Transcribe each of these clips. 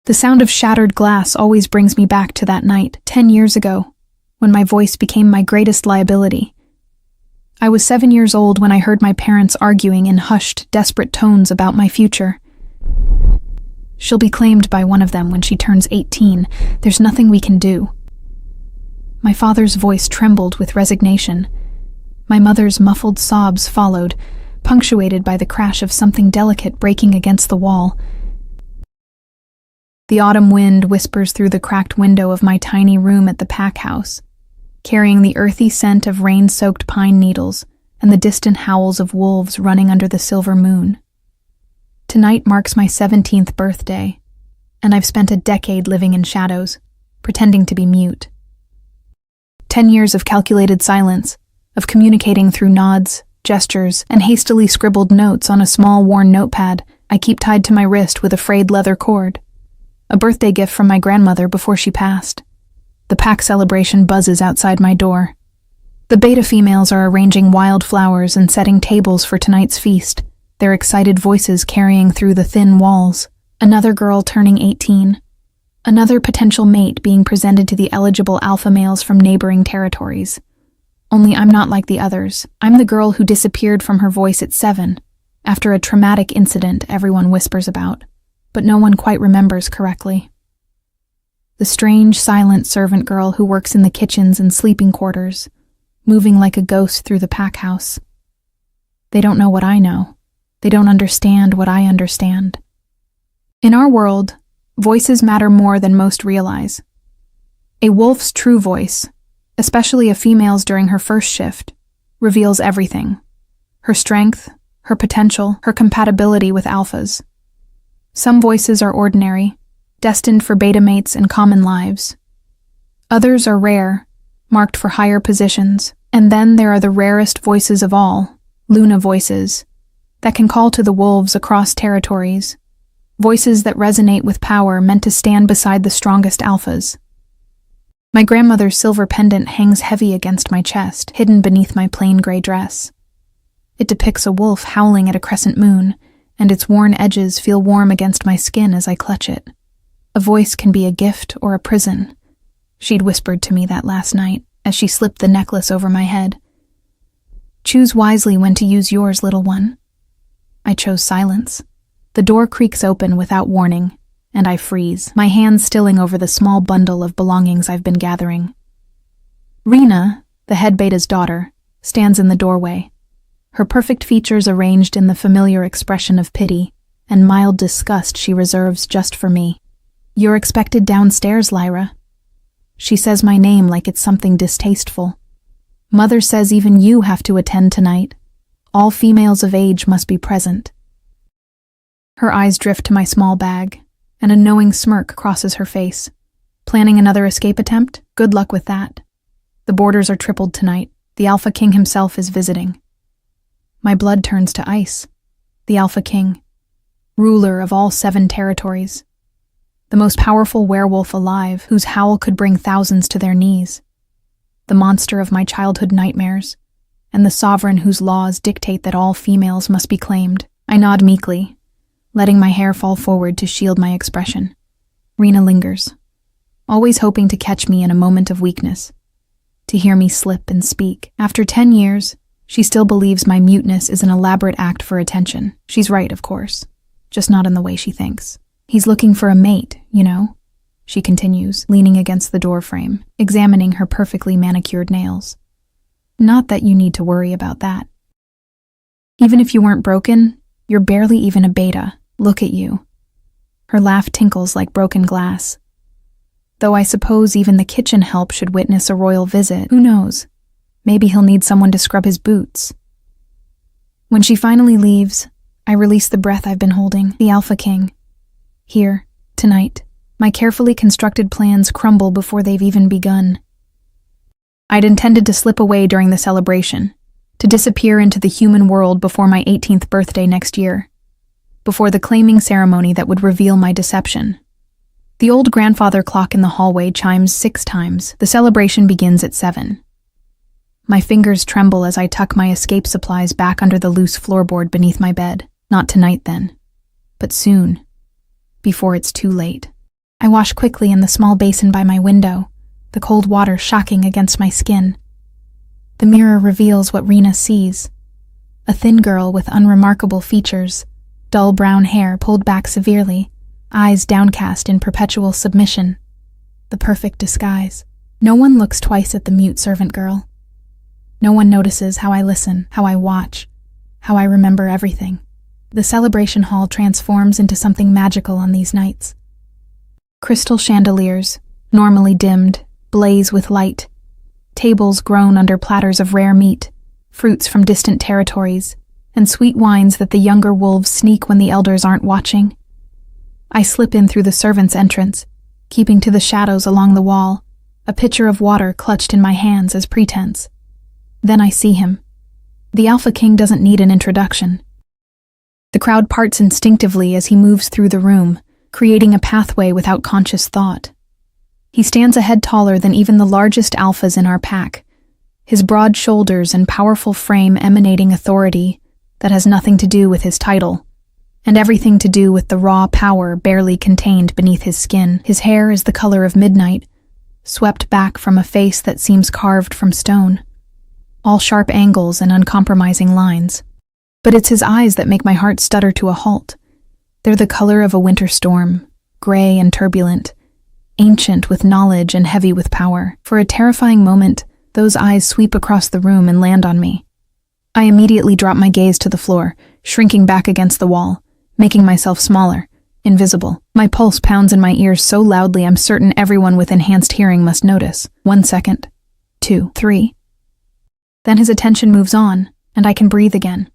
The sound of shattered glass always brings me back to that night, 10 years ago, when my voice became my greatest liability. I was 7 years old when I heard my parents arguing in hushed, desperate tones about my future. She'll be claimed by one of them when she turns 18. There's nothing we can do. My father's voice trembled with resignation. My mother's muffled sobs followed, punctuated by the crash of something delicate breaking against the wall. The autumn wind whispers through the cracked window of my tiny room at the pack house, carrying the earthy scent of rain-soaked pine needles and the distant howls of wolves running under the silver moon. Tonight marks my 17th birthday, and I've spent a decade living in shadows, pretending to be mute. 10 years of calculated silence, of communicating through nods, gestures, and hastily scribbled notes on a small worn notepad I keep tied to my wrist with a frayed leather cord. A birthday gift from my grandmother before she passed. The pack celebration buzzes outside my door. The beta females are arranging wildflowers and setting tables for tonight's feast, their excited voices carrying through the thin walls. Another girl turning 18. Another potential mate being presented to the eligible alpha males from neighboring territories. Only I'm not like the others. I'm the girl who disappeared from her voice at 7, after a traumatic incident everyone whispers about, but no one quite remembers correctly. The strange, silent servant girl who works in the kitchens and sleeping quarters, moving like a ghost through the pack house. They don't know what I know. They don't understand what I understand. In our world, voices matter more than most realize. A wolf's true voice, especially a female's during her first shift, reveals everything. Her strength, her potential, her compatibility with alphas. Some voices are ordinary, destined for beta mates and common lives. Others are rare, marked for higher positions. And then there are the rarest voices of all, Luna voices, that can call to the wolves across territories. Voices that resonate with power meant to stand beside the strongest alphas. My grandmother's silver pendant hangs heavy against my chest, hidden beneath my plain gray dress. It depicts a wolf howling at a crescent moon, and its worn edges feel warm against my skin as I clutch it. A voice can be a gift or a prison, she'd whispered to me that last night as she slipped the necklace over my head. Choose wisely when to use yours, little one. I chose silence. The door creaks open without warning, and I freeze, my hands stilling over the small bundle of belongings I've been gathering. Rena, the head beta's daughter, stands in the doorway, her perfect features arranged in the familiar expression of pity and mild disgust she reserves just for me. You're expected downstairs, Lyra. She says my name like it's something distasteful. Mother says even you have to attend tonight. All females of age must be present. Her eyes drift to my small bag, and a knowing smirk crosses her face. Planning another escape attempt? Good luck with that. The boarders are tripled tonight. The Alpha King himself is visiting. My blood turns to ice. The Alpha King, ruler of all 7 territories. The most powerful werewolf alive, whose howl could bring thousands to their knees. The monster of my childhood nightmares, and the sovereign whose laws dictate that all females must be claimed. I nod meekly, letting my hair fall forward to shield my expression. Rena lingers, always hoping to catch me in a moment of weakness, to hear me slip and speak. After 10 years, she still believes my muteness is an elaborate act for attention. She's right, of course, just not in the way she thinks. He's looking for a mate, you know, she continues, leaning against the doorframe, examining her perfectly manicured nails. Not that you need to worry about that. Even if you weren't broken, you're barely even a beta. Look at you. Her laugh tinkles like broken glass. Though I suppose even the kitchen help should witness a royal visit. Who knows? Maybe he'll need someone to scrub his boots. When she finally leaves, I release the breath I've been holding. The Alpha King. Here, tonight. My carefully constructed plans crumble before they've even begun. I'd intended to slip away during the celebration, to disappear into the human world before my 18th birthday next year, before the claiming ceremony that would reveal my deception. The old grandfather clock in the hallway chimes 6 times. The celebration begins at 7. My fingers tremble as I tuck my escape supplies back under the loose floorboard beneath my bed. Not tonight, then, but soon, before it's too late. I wash quickly in the small basin by my window, the cold water shocking against my skin. The mirror reveals what Rena sees. A thin girl with unremarkable features, dull brown hair pulled back severely, eyes downcast in perpetual submission. The perfect disguise. No one looks twice at the mute servant girl. No one notices how I listen, how I watch, how I remember everything. The celebration hall transforms into something magical on these nights. Crystal chandeliers, normally dimmed, blaze with light. Tables groan under platters of rare meat, fruits from distant territories, and sweet wines that the younger wolves sneak when the elders aren't watching. I slip in through the servants' entrance, keeping to the shadows along the wall, a pitcher of water clutched in my hands as pretense. Then I see him. The Alpha King doesn't need an introduction. The crowd parts instinctively as he moves through the room, creating a pathway without conscious thought. He stands a head taller than even the largest alphas in our pack, his broad shoulders and powerful frame emanating authority that has nothing to do with his title, and everything to do with the raw power barely contained beneath his skin. His hair is the color of midnight, swept back from a face that seems carved from stone, all sharp angles and uncompromising lines. But it's his eyes that make my heart stutter to a halt. They're the color of a winter storm, gray and turbulent, ancient with knowledge and heavy with power. For a terrifying moment, those eyes sweep across the room and land on me. I immediately drop my gaze to the floor, shrinking back against the wall, making myself smaller, invisible. My pulse pounds in my ears so loudly I'm certain everyone with enhanced hearing must notice. 1 second. 2, 3. Then his attention moves on, and I can breathe again.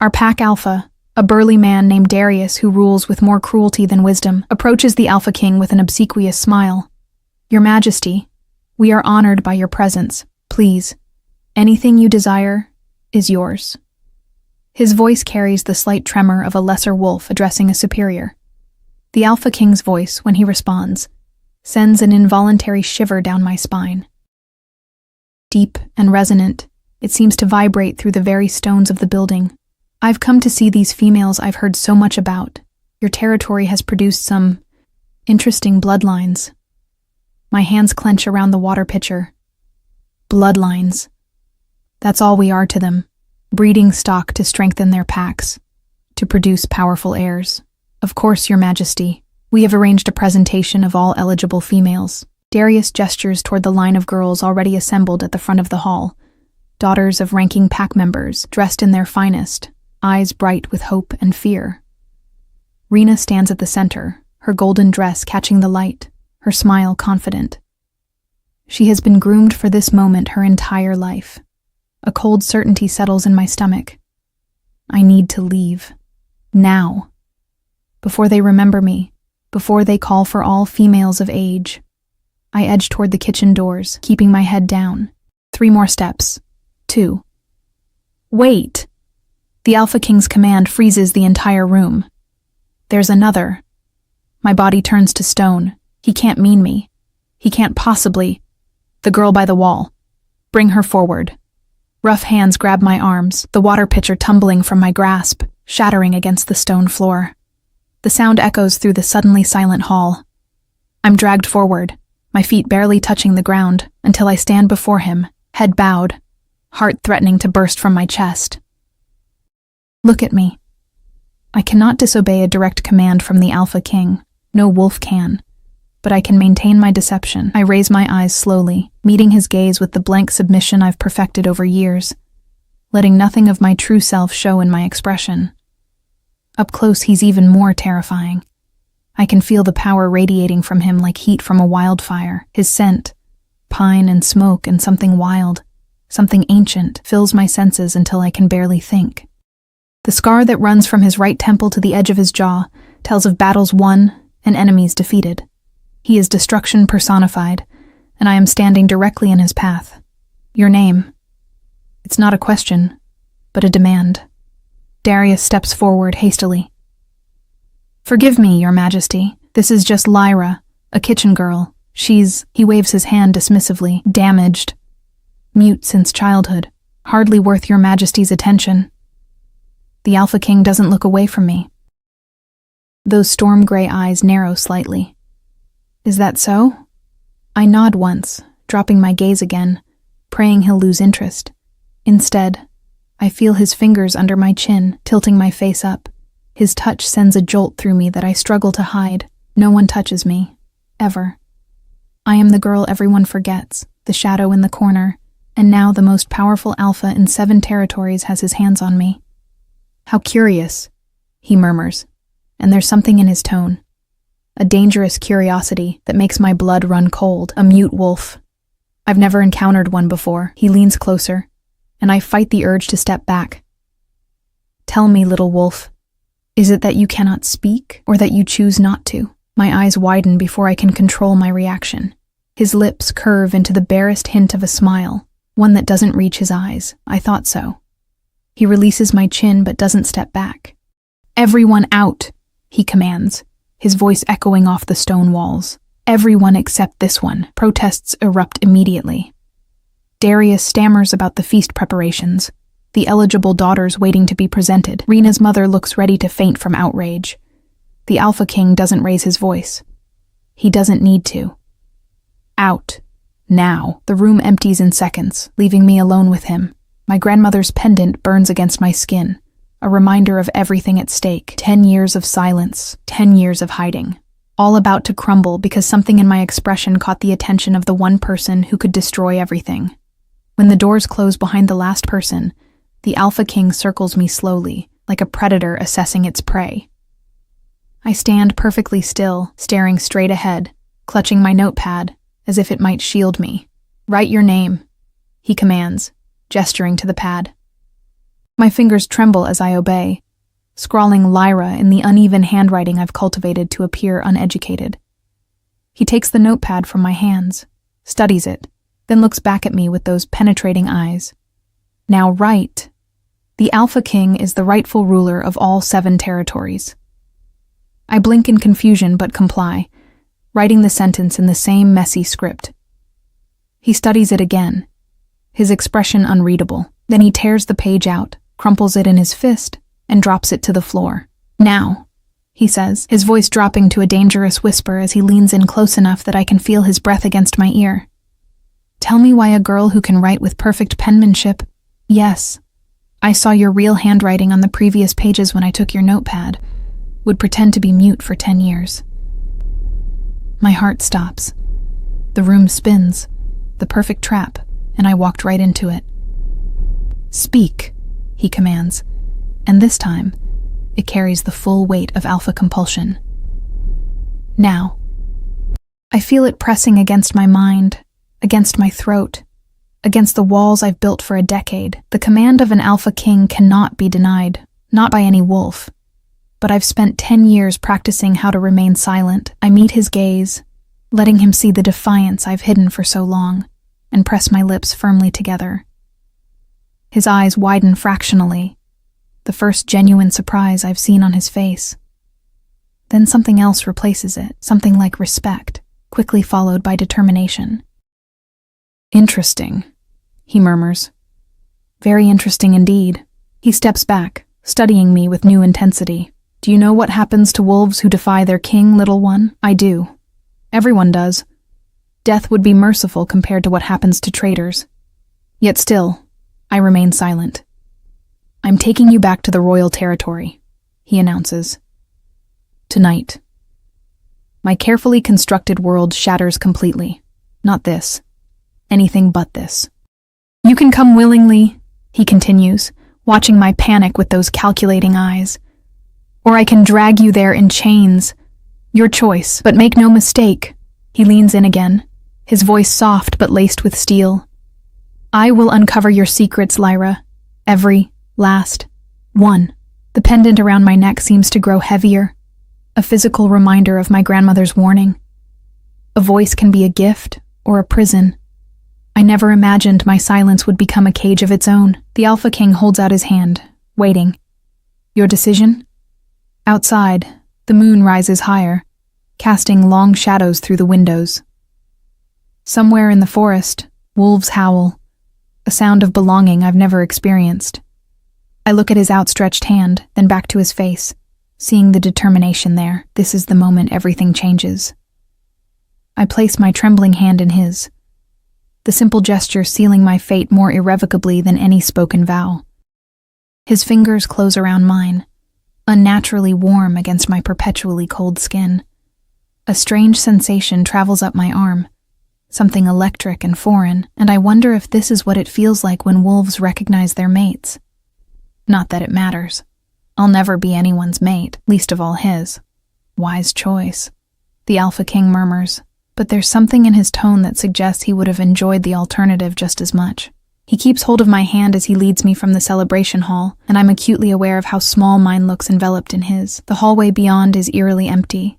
Our pack alpha, a burly man named Darius who rules with more cruelty than wisdom, approaches the Alpha King with an obsequious smile. Your Majesty, we are honored by your presence. Please, anything you desire is yours. His voice carries the slight tremor of a lesser wolf addressing a superior. The Alpha King's voice, when he responds, sends an involuntary shiver down my spine. Deep and resonant, it seems to vibrate through the very stones of the building. I've come to see these females I've heard so much about. Your territory has produced some interesting bloodlines. My hands clench around the water pitcher. Bloodlines. That's all we are to them. Breeding stock to strengthen their packs, to produce powerful heirs. Of course, Your Majesty, we have arranged a presentation of all eligible females. Darius gestures toward the line of girls already assembled at the front of the hall, daughters of ranking pack members, dressed in their finest, eyes bright with hope and fear. Rena stands at the center, her golden dress catching the light, her smile confident. She has been groomed for this moment her entire life. A cold certainty settles in my stomach. I need to leave. Now. Before they remember me, before they call for all females of age. I edge toward the kitchen doors, keeping my head down. 3 more steps. 2. Wait! The Alpha King's command freezes the entire room. There's another. My body turns to stone. He can't mean me. He can't possibly. The girl by the wall. Bring her forward. Rough hands grab my arms, the water pitcher tumbling from my grasp, shattering against the stone floor. The sound echoes through the suddenly silent hall. I'm dragged forward, my feet barely touching the ground, until I stand before him, head bowed, heart threatening to burst from my chest. Look at me. I cannot disobey a direct command from the Alpha King. No wolf can. But I can maintain my deception. I raise my eyes slowly, meeting his gaze with the blank submission I've perfected over years, letting nothing of my true self show in my expression. Up close, he's even more terrifying. I can feel the power radiating from him like heat from a wildfire. His scent, pine and smoke and something wild, something ancient, fills my senses until I can barely think. The scar that runs from his right temple to the edge of his jaw tells of battles won and enemies defeated. He is destruction personified, and I am standing directly in his path. Your name. It's not a question, but a demand. Darius steps forward hastily. Forgive me, Your Majesty. This is just Lyra, a kitchen girl. He waves his hand dismissively, damaged. Mute since childhood. Hardly worth Your Majesty's attention. The Alpha King doesn't look away from me. Those storm-gray eyes narrow slightly. Is that so? I nod once, dropping my gaze again, praying he'll lose interest. Instead, I feel his fingers under my chin, tilting my face up. His touch sends a jolt through me that I struggle to hide. No one touches me. Ever. I am the girl everyone forgets, the shadow in the corner, and now the most powerful alpha in 7 territories has his hands on me. How curious, he murmurs, and there's something in his tone. A dangerous curiosity that makes my blood run cold, a mute wolf. I've never encountered one before. He leans closer, and I fight the urge to step back. Tell me, little wolf, is it that you cannot speak, or that you choose not to? My eyes widen before I can control my reaction. His lips curve into the barest hint of a smile, one that doesn't reach his eyes. I thought so. He releases my chin but doesn't step back. Everyone out, he commands, his voice echoing off the stone walls. Everyone except this one. Protests erupt immediately. Darius stammers about the feast preparations, the eligible daughters waiting to be presented. Rena's mother looks ready to faint from outrage. The Alpha King doesn't raise his voice. He doesn't need to. Out. Now. The room empties in seconds, leaving me alone with him. My grandmother's pendant burns against my skin, a reminder of everything at stake. 10 years of silence, 10 years of hiding. All about to crumble because something in my expression caught the attention of the one person who could destroy everything. When the doors close behind the last person, the Alpha King circles me slowly, like a predator assessing its prey. I stand perfectly still, staring straight ahead, clutching my notepad, as if it might shield me. Write your name, he commands, gesturing to the pad. My fingers tremble as I obey, scrawling Lyra in the uneven handwriting I've cultivated to appear uneducated. He takes the notepad from my hands, studies it, then looks back at me with those penetrating eyes. Now write. The Alpha King is the rightful ruler of all 7 territories. I blink in confusion but comply, writing the sentence in the same messy script. He studies it again, his expression unreadable. Then he tears the page out, crumples it in his fist, and drops it to the floor. Now, he says, his voice dropping to a dangerous whisper as he leans in close enough that I can feel his breath against my ear. Tell me why a girl who can write with perfect penmanship— Yes, I saw your real handwriting on the previous pages when I took your notepad— would pretend to be mute for 10 years. My heart stops. The room spins, the perfect trap, and I walked right into it. Speak, he commands, and this time, it carries the full weight of alpha compulsion. Now. I feel it pressing against my mind, against my throat, against the walls I've built for a decade. The command of an Alpha King cannot be denied, not by any wolf. But I've spent 10 years practicing how to remain silent. I meet his gaze, letting him see the defiance I've hidden for so long, and press my lips firmly together. His eyes widen fractionally, the first genuine surprise I've seen on his face. Then something else replaces it, something like respect, quickly followed by determination. Interesting, he murmurs. Very interesting indeed. He steps back, studying me with new intensity. Do you know what happens to wolves who defy their king, little one? I do. Everyone does. Death would be merciful compared to what happens to traitors. Yet still, I remain silent. I'm taking you back to the royal territory, he announces. Tonight. My carefully constructed world shatters completely. Not this. Anything but this. You can come willingly, he continues, watching my panic with those calculating eyes. Or I can drag you there in chains. Your choice, but make no mistake. He leans in again, his voice soft but laced with steel. I will uncover your secrets, Lyra. Every last one. The pendant around my neck seems to grow heavier, a physical reminder of my grandmother's warning. A voice can be a gift or a prison. I never imagined my silence would become a cage of its own. The Alpha King holds out his hand, waiting. Your decision? Outside, the moon rises higher, casting long shadows through the windows. Somewhere in the forest, wolves howl, a sound of belonging I've never experienced. I look at his outstretched hand, then back to his face, seeing the determination there. This is the moment everything changes. I place my trembling hand in his, the simple gesture sealing my fate more irrevocably than any spoken vow. His fingers close around mine, unnaturally warm against my perpetually cold skin. A strange sensation travels up my arm, something electric and foreign, and I wonder if this is what it feels like when wolves recognize their mates. Not that it matters. I'll never be anyone's mate, least of all his. Wise choice, the Alpha King murmurs, but there's something in his tone that suggests he would have enjoyed the alternative just as much. He keeps hold of my hand as he leads me from the celebration hall, and I'm acutely aware of how small mine looks enveloped in his. The hallway beyond is eerily empty.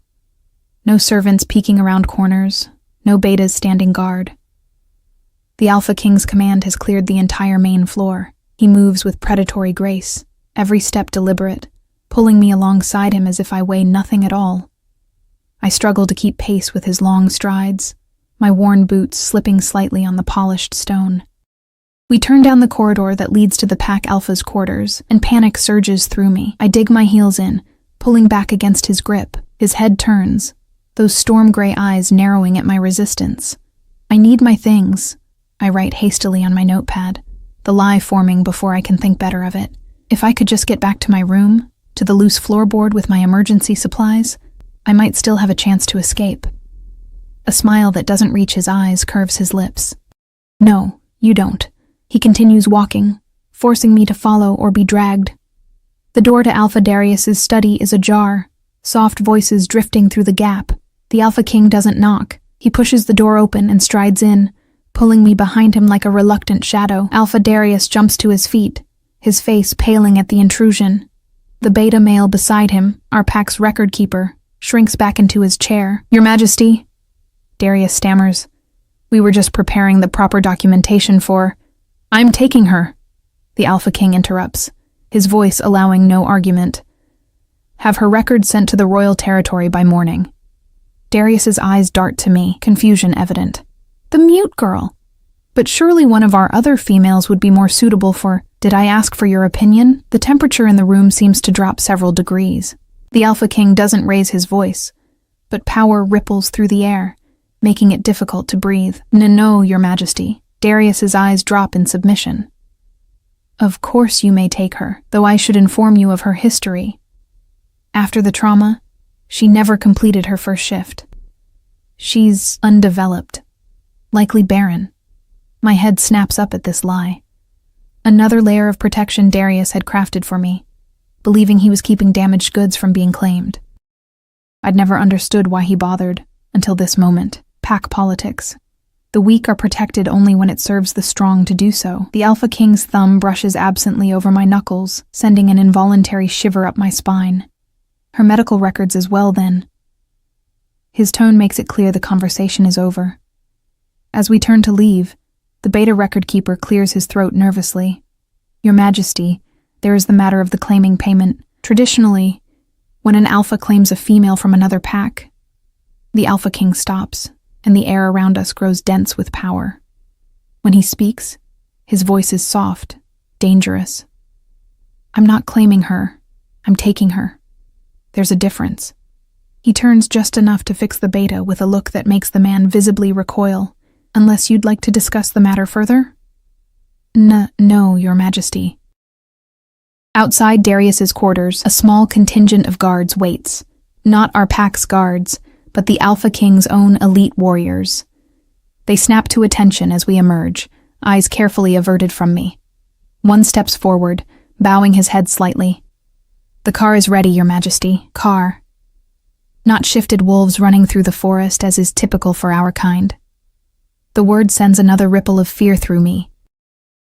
No servants peeking around corners, no betas standing guard. The Alpha King's command has cleared the entire main floor. He moves with predatory grace, every step deliberate, pulling me alongside him as if I weigh nothing at all. I struggle to keep pace with his long strides, my worn boots slipping slightly on the polished stone. We turn down the corridor that leads to the Pack Alpha's quarters, and panic surges through me. I dig my heels in, pulling back against his grip. His head turns, those storm-gray eyes narrowing at my resistance. I need my things, I write hastily on my notepad, the lie forming before I can think better of it. If I could just get back to my room, to the loose floorboard with my emergency supplies, I might still have a chance to escape. A smile that doesn't reach his eyes curves his lips. No, you don't. He continues walking, forcing me to follow or be dragged. The door to Alpha Darius's study is ajar, soft voices drifting through the gap. The Alpha King doesn't knock. He pushes the door open and strides in, pulling me behind him like a reluctant shadow. Alpha Darius jumps to his feet, his face paling at the intrusion. The beta male beside him, our pack's record keeper, shrinks back into his chair. Your Majesty, Darius stammers. We were just preparing the proper documentation for... I'm taking her, the Alpha King interrupts, his voice allowing no argument. Have her record sent to the royal territory by morning. Darius's eyes dart to me, confusion evident. The mute girl. But surely one of our other females would be more suitable for... Did I ask for your opinion? The temperature in the room seems to drop several degrees. The Alpha King doesn't raise his voice, but power ripples through the air, making it difficult to breathe. No, Your Majesty. Darius's eyes drop in submission. Of course you may take her, though I should inform you of her history. After the trauma, she never completed her first shift. She's undeveloped, likely barren. My head snaps up at this lie. Another layer of protection Darius had crafted for me, believing he was keeping damaged goods from being claimed. I'd never understood why he bothered, until this moment. Pack politics. The weak are protected only when it serves the strong to do so. The Alpha King's thumb brushes absently over my knuckles, sending an involuntary shiver up my spine. Her medical records as well, then. His tone makes it clear the conversation is over. As we turn to leave, the beta record keeper clears his throat nervously. Your Majesty, there is the matter of the claiming payment. Traditionally, when an alpha claims a female from another pack, the Alpha King stops, and the air around us grows dense with power. When he speaks, his voice is soft, dangerous. I'm not claiming her. I'm taking her. There's a difference. He turns just enough to fix the beta with a look that makes the man visibly recoil. Unless you'd like to discuss the matter further? No, Your Majesty. Outside Darius's quarters, a small contingent of guards waits. Not our pack's guards, but the Alpha King's own elite warriors. They snap to attention as we emerge, eyes carefully averted from me. One steps forward, bowing his head slightly. The car is ready, Your Majesty. Car. Not shifted wolves running through the forest as is typical for our kind. The word sends another ripple of fear through me.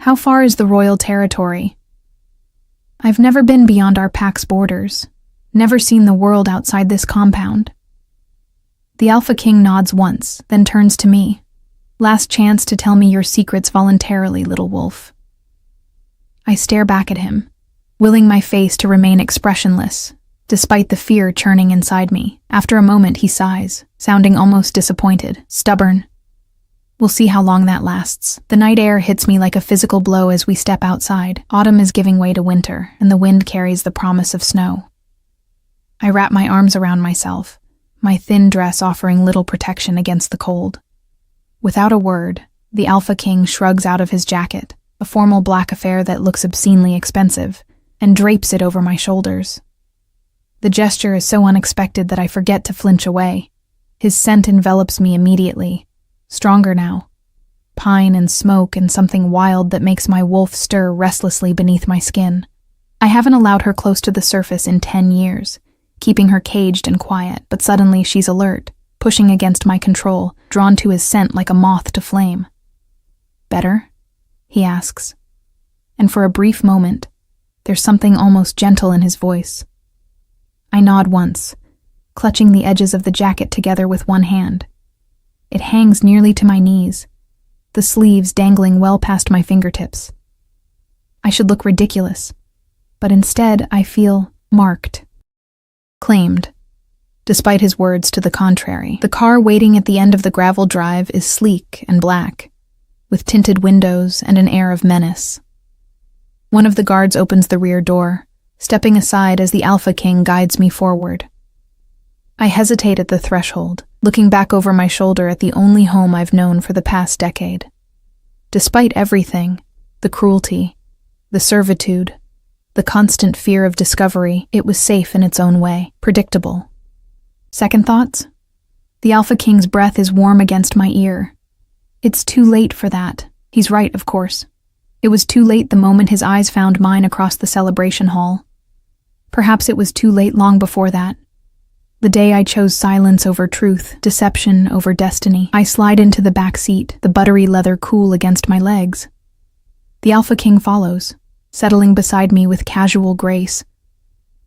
How far is the royal territory? I've never been beyond our pack's borders, never seen the world outside this compound. The Alpha King nods once, then turns to me. Last chance to tell me your secrets voluntarily, little wolf. I stare back at him, willing my face to remain expressionless, despite the fear churning inside me. After a moment, he sighs, sounding almost disappointed, stubborn. We'll see how long that lasts. The night air hits me like a physical blow as we step outside. Autumn is giving way to winter, and the wind carries the promise of snow. I wrap my arms around myself, my thin dress offering little protection against the cold. Without a word, the Alpha King shrugs out of his jacket, a formal black affair that looks obscenely expensive, and drapes it over my shoulders. The gesture is so unexpected that I forget to flinch away. His scent envelops me immediately, stronger now. Pine and smoke and something wild that makes my wolf stir restlessly beneath my skin. I haven't allowed her close to the surface in 10 years, keeping her caged and quiet, but suddenly she's alert, pushing against my control, drawn to his scent like a moth to flame. "Better?" he asks. And for a brief moment, there's something almost gentle in his voice. I nod once, clutching the edges of the jacket together with one hand. It hangs nearly to my knees, the sleeves dangling well past my fingertips. I should look ridiculous, but instead I feel marked, claimed. Despite his words to the contrary, the car waiting at the end of the gravel drive is sleek and black, with tinted windows and an air of menace. One of the guards opens the rear door, stepping aside as the Alpha King guides me forward. I hesitate at the threshold, looking back over my shoulder at the only home I've known for the past decade. Despite everything, the cruelty, the servitude, the constant fear of discovery, it was safe in its own way, predictable. Second thoughts? The Alpha King's breath is warm against my ear. It's too late for that. He's right, of course. It was too late the moment his eyes found mine across the celebration hall. Perhaps it was too late long before that. The day I chose silence over truth, deception over destiny, I slide into the back seat, the buttery leather cool against my legs. The Alpha King follows, settling beside me with casual grace,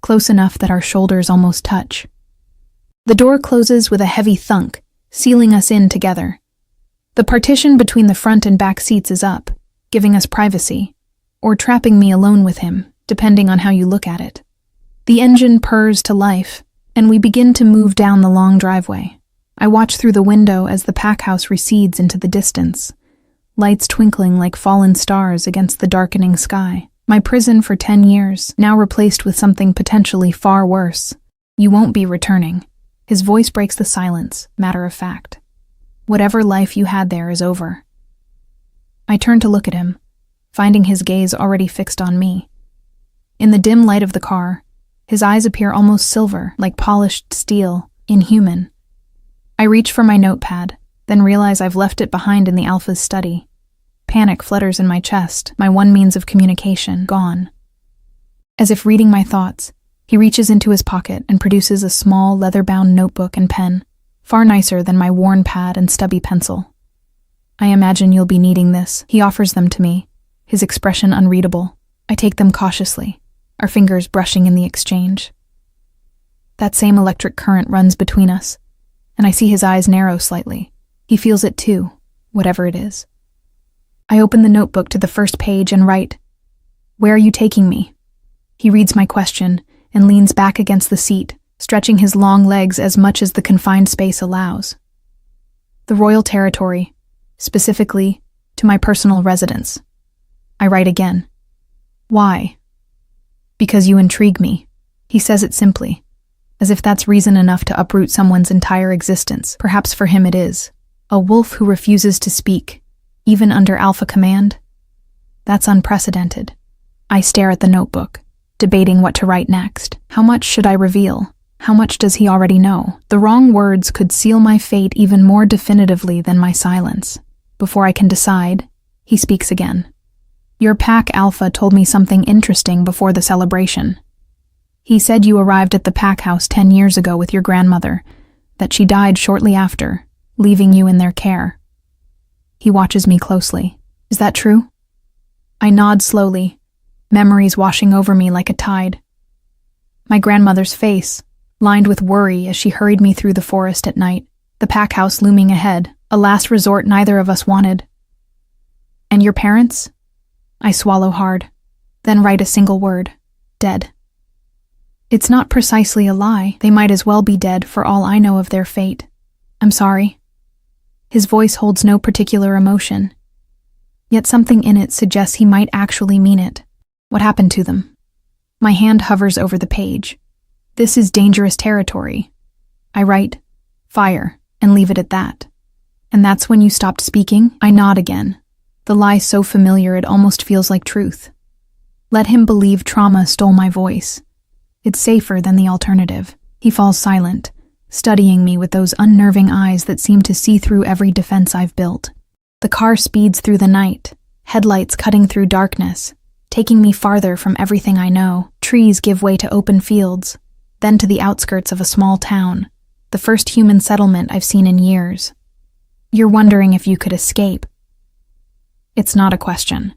close enough that our shoulders almost touch. The door closes with a heavy thunk, sealing us in together. The partition between the front and back seats is up, giving us privacy, or trapping me alone with him, depending on how you look at it. The engine purrs to life, and we begin to move down the long driveway. I watch through the window as the pack house recedes into the distance, lights twinkling like fallen stars against the darkening sky. My prison for 10 years, now replaced with something potentially far worse. You won't be returning. His voice breaks the silence, matter of fact. Whatever life you had there is over. I turn to look at him, finding his gaze already fixed on me. In the dim light of the car, his eyes appear almost silver, like polished steel, inhuman. I reach for my notepad, then realize I've left it behind in the Alpha's study. Panic flutters in my chest, my one means of communication gone. As if reading my thoughts, he reaches into his pocket and produces a small, leather-bound notebook and pen, far nicer than my worn pad and stubby pencil. "I imagine you'll be needing this." He offers them to me, his expression unreadable. I take them cautiously, our fingers brushing in the exchange. That same electric current runs between us, and I see his eyes narrow slightly. He feels it too, whatever it is. I open the notebook to the first page and write, "Where are you taking me?" He reads my question and leans back against the seat, stretching his long legs as much as the confined space allows. "The royal territory, specifically to my personal residence." I write again. "Why?" "Because you intrigue me." He says it simply, as if that's reason enough to uproot someone's entire existence. Perhaps for him it is. A wolf who refuses to speak, even under Alpha command? That's unprecedented. I stare at the notebook, debating what to write next. How much should I reveal? How much does he already know? The wrong words could seal my fate even more definitively than my silence. Before I can decide, he speaks again. "Your pack Alpha told me something interesting before the celebration. He said you arrived at the pack house 10 years ago with your grandmother, that she died shortly after, leaving you in their care." He watches me closely. "Is that true?" I nod slowly, memories washing over me like a tide. My grandmother's face, lined with worry as she hurried me through the forest at night, the pack house looming ahead, a last resort neither of us wanted. "And your parents?" I swallow hard, then write a single word, "Dead." It's not precisely a lie. They might as well be dead for all I know of their fate. "I'm sorry." His voice holds no particular emotion, yet something in it suggests he might actually mean it. "What happened to them?" My hand hovers over the page. "This is dangerous territory." I write, Fire, and leave it at that. And that's when you stopped speaking? I nod again. The lie so familiar it almost feels like truth. Let him believe trauma stole my voice. It's safer than the alternative. He falls silent, studying me with those unnerving eyes that seem to see through every defense I've built. The car speeds through the night, headlights cutting through darkness, taking me farther from everything I know. Trees give way to open fields, then to the outskirts of a small town, the first human settlement I've seen in years. You're wondering if you could escape. It's not a question.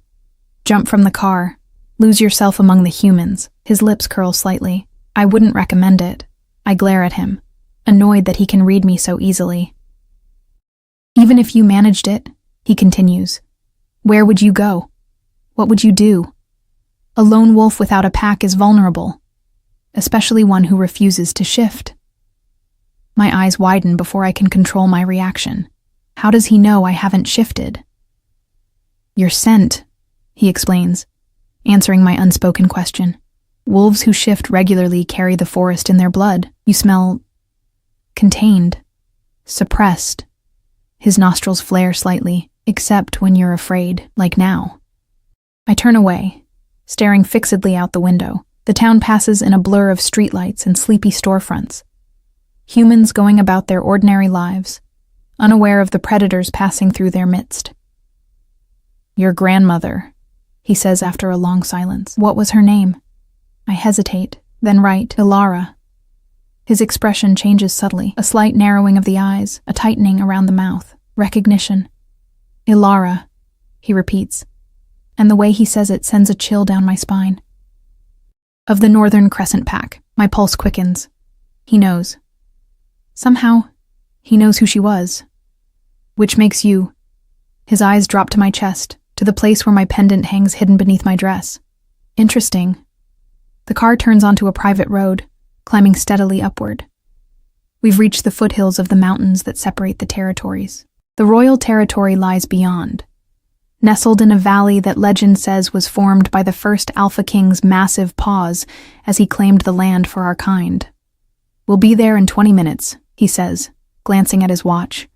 Jump from the car. Lose yourself among the humans. His lips curl slightly. I wouldn't recommend it. I glare at him, annoyed that he can read me so easily. Even if you managed it, he continues, where would you go? What would you do? A lone wolf without a pack is vulnerable, especially one who refuses to shift. My eyes widen before I can control my reaction. How does he know I haven't shifted? Your scent, he explains, answering my unspoken question. Wolves who shift regularly carry the forest in their blood. You smell contained, suppressed. His nostrils flare slightly, except when you're afraid, like now. I turn away, staring fixedly out the window. The town passes in a blur of streetlights and sleepy storefronts. Humans going about their ordinary lives, unaware of the predators passing through their midst. Your grandmother, he says after a long silence. What was her name? I hesitate, then write, Ilara. His expression changes subtly, a slight narrowing of the eyes, a tightening around the mouth. Recognition. Ilara, he repeats, and the way he says it sends a chill down my spine. Of the Northern Crescent Pack, my pulse quickens. He knows. Somehow, he knows who she was. Which makes you. His eyes drop to my chest, to the place where my pendant hangs hidden beneath my dress. Interesting. The car turns onto a private road, climbing steadily upward. We've reached the foothills of the mountains that separate the territories. The royal territory lies beyond, nestled in a valley that legend says was formed by the first Alpha King's massive paws as he claimed the land for our kind. We'll be there in 20 minutes, he says, glancing at his watch.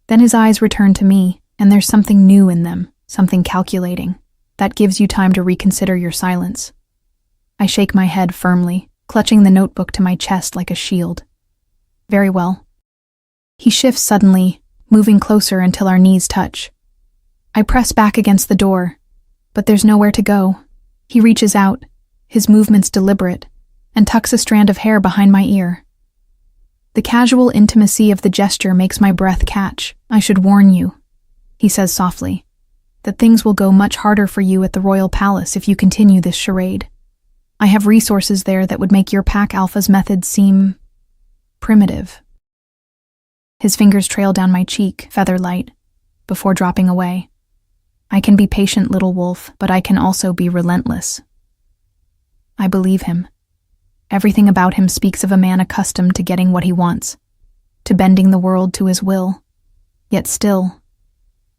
Then his eyes return to me, and there's something new in them, something calculating. That gives you time to reconsider your silence. I shake my head firmly, clutching the notebook to my chest like a shield. Very well. He shifts suddenly, moving closer until our knees touch. I press back against the door, but there's nowhere to go. He reaches out, his movements deliberate, and tucks a strand of hair behind my ear. The casual intimacy of the gesture makes my breath catch. I should warn you, he says softly, that things will go much harder for you at the royal palace if you continue this charade. I have resources there that would make your pack alpha's methods seem primitive. His fingers trail down my cheek, feather light, before dropping away. I can be patient, little wolf, but I can also be relentless. I believe him. Everything about him speaks of a man accustomed to getting what he wants, to bending the world to his will. Yet still,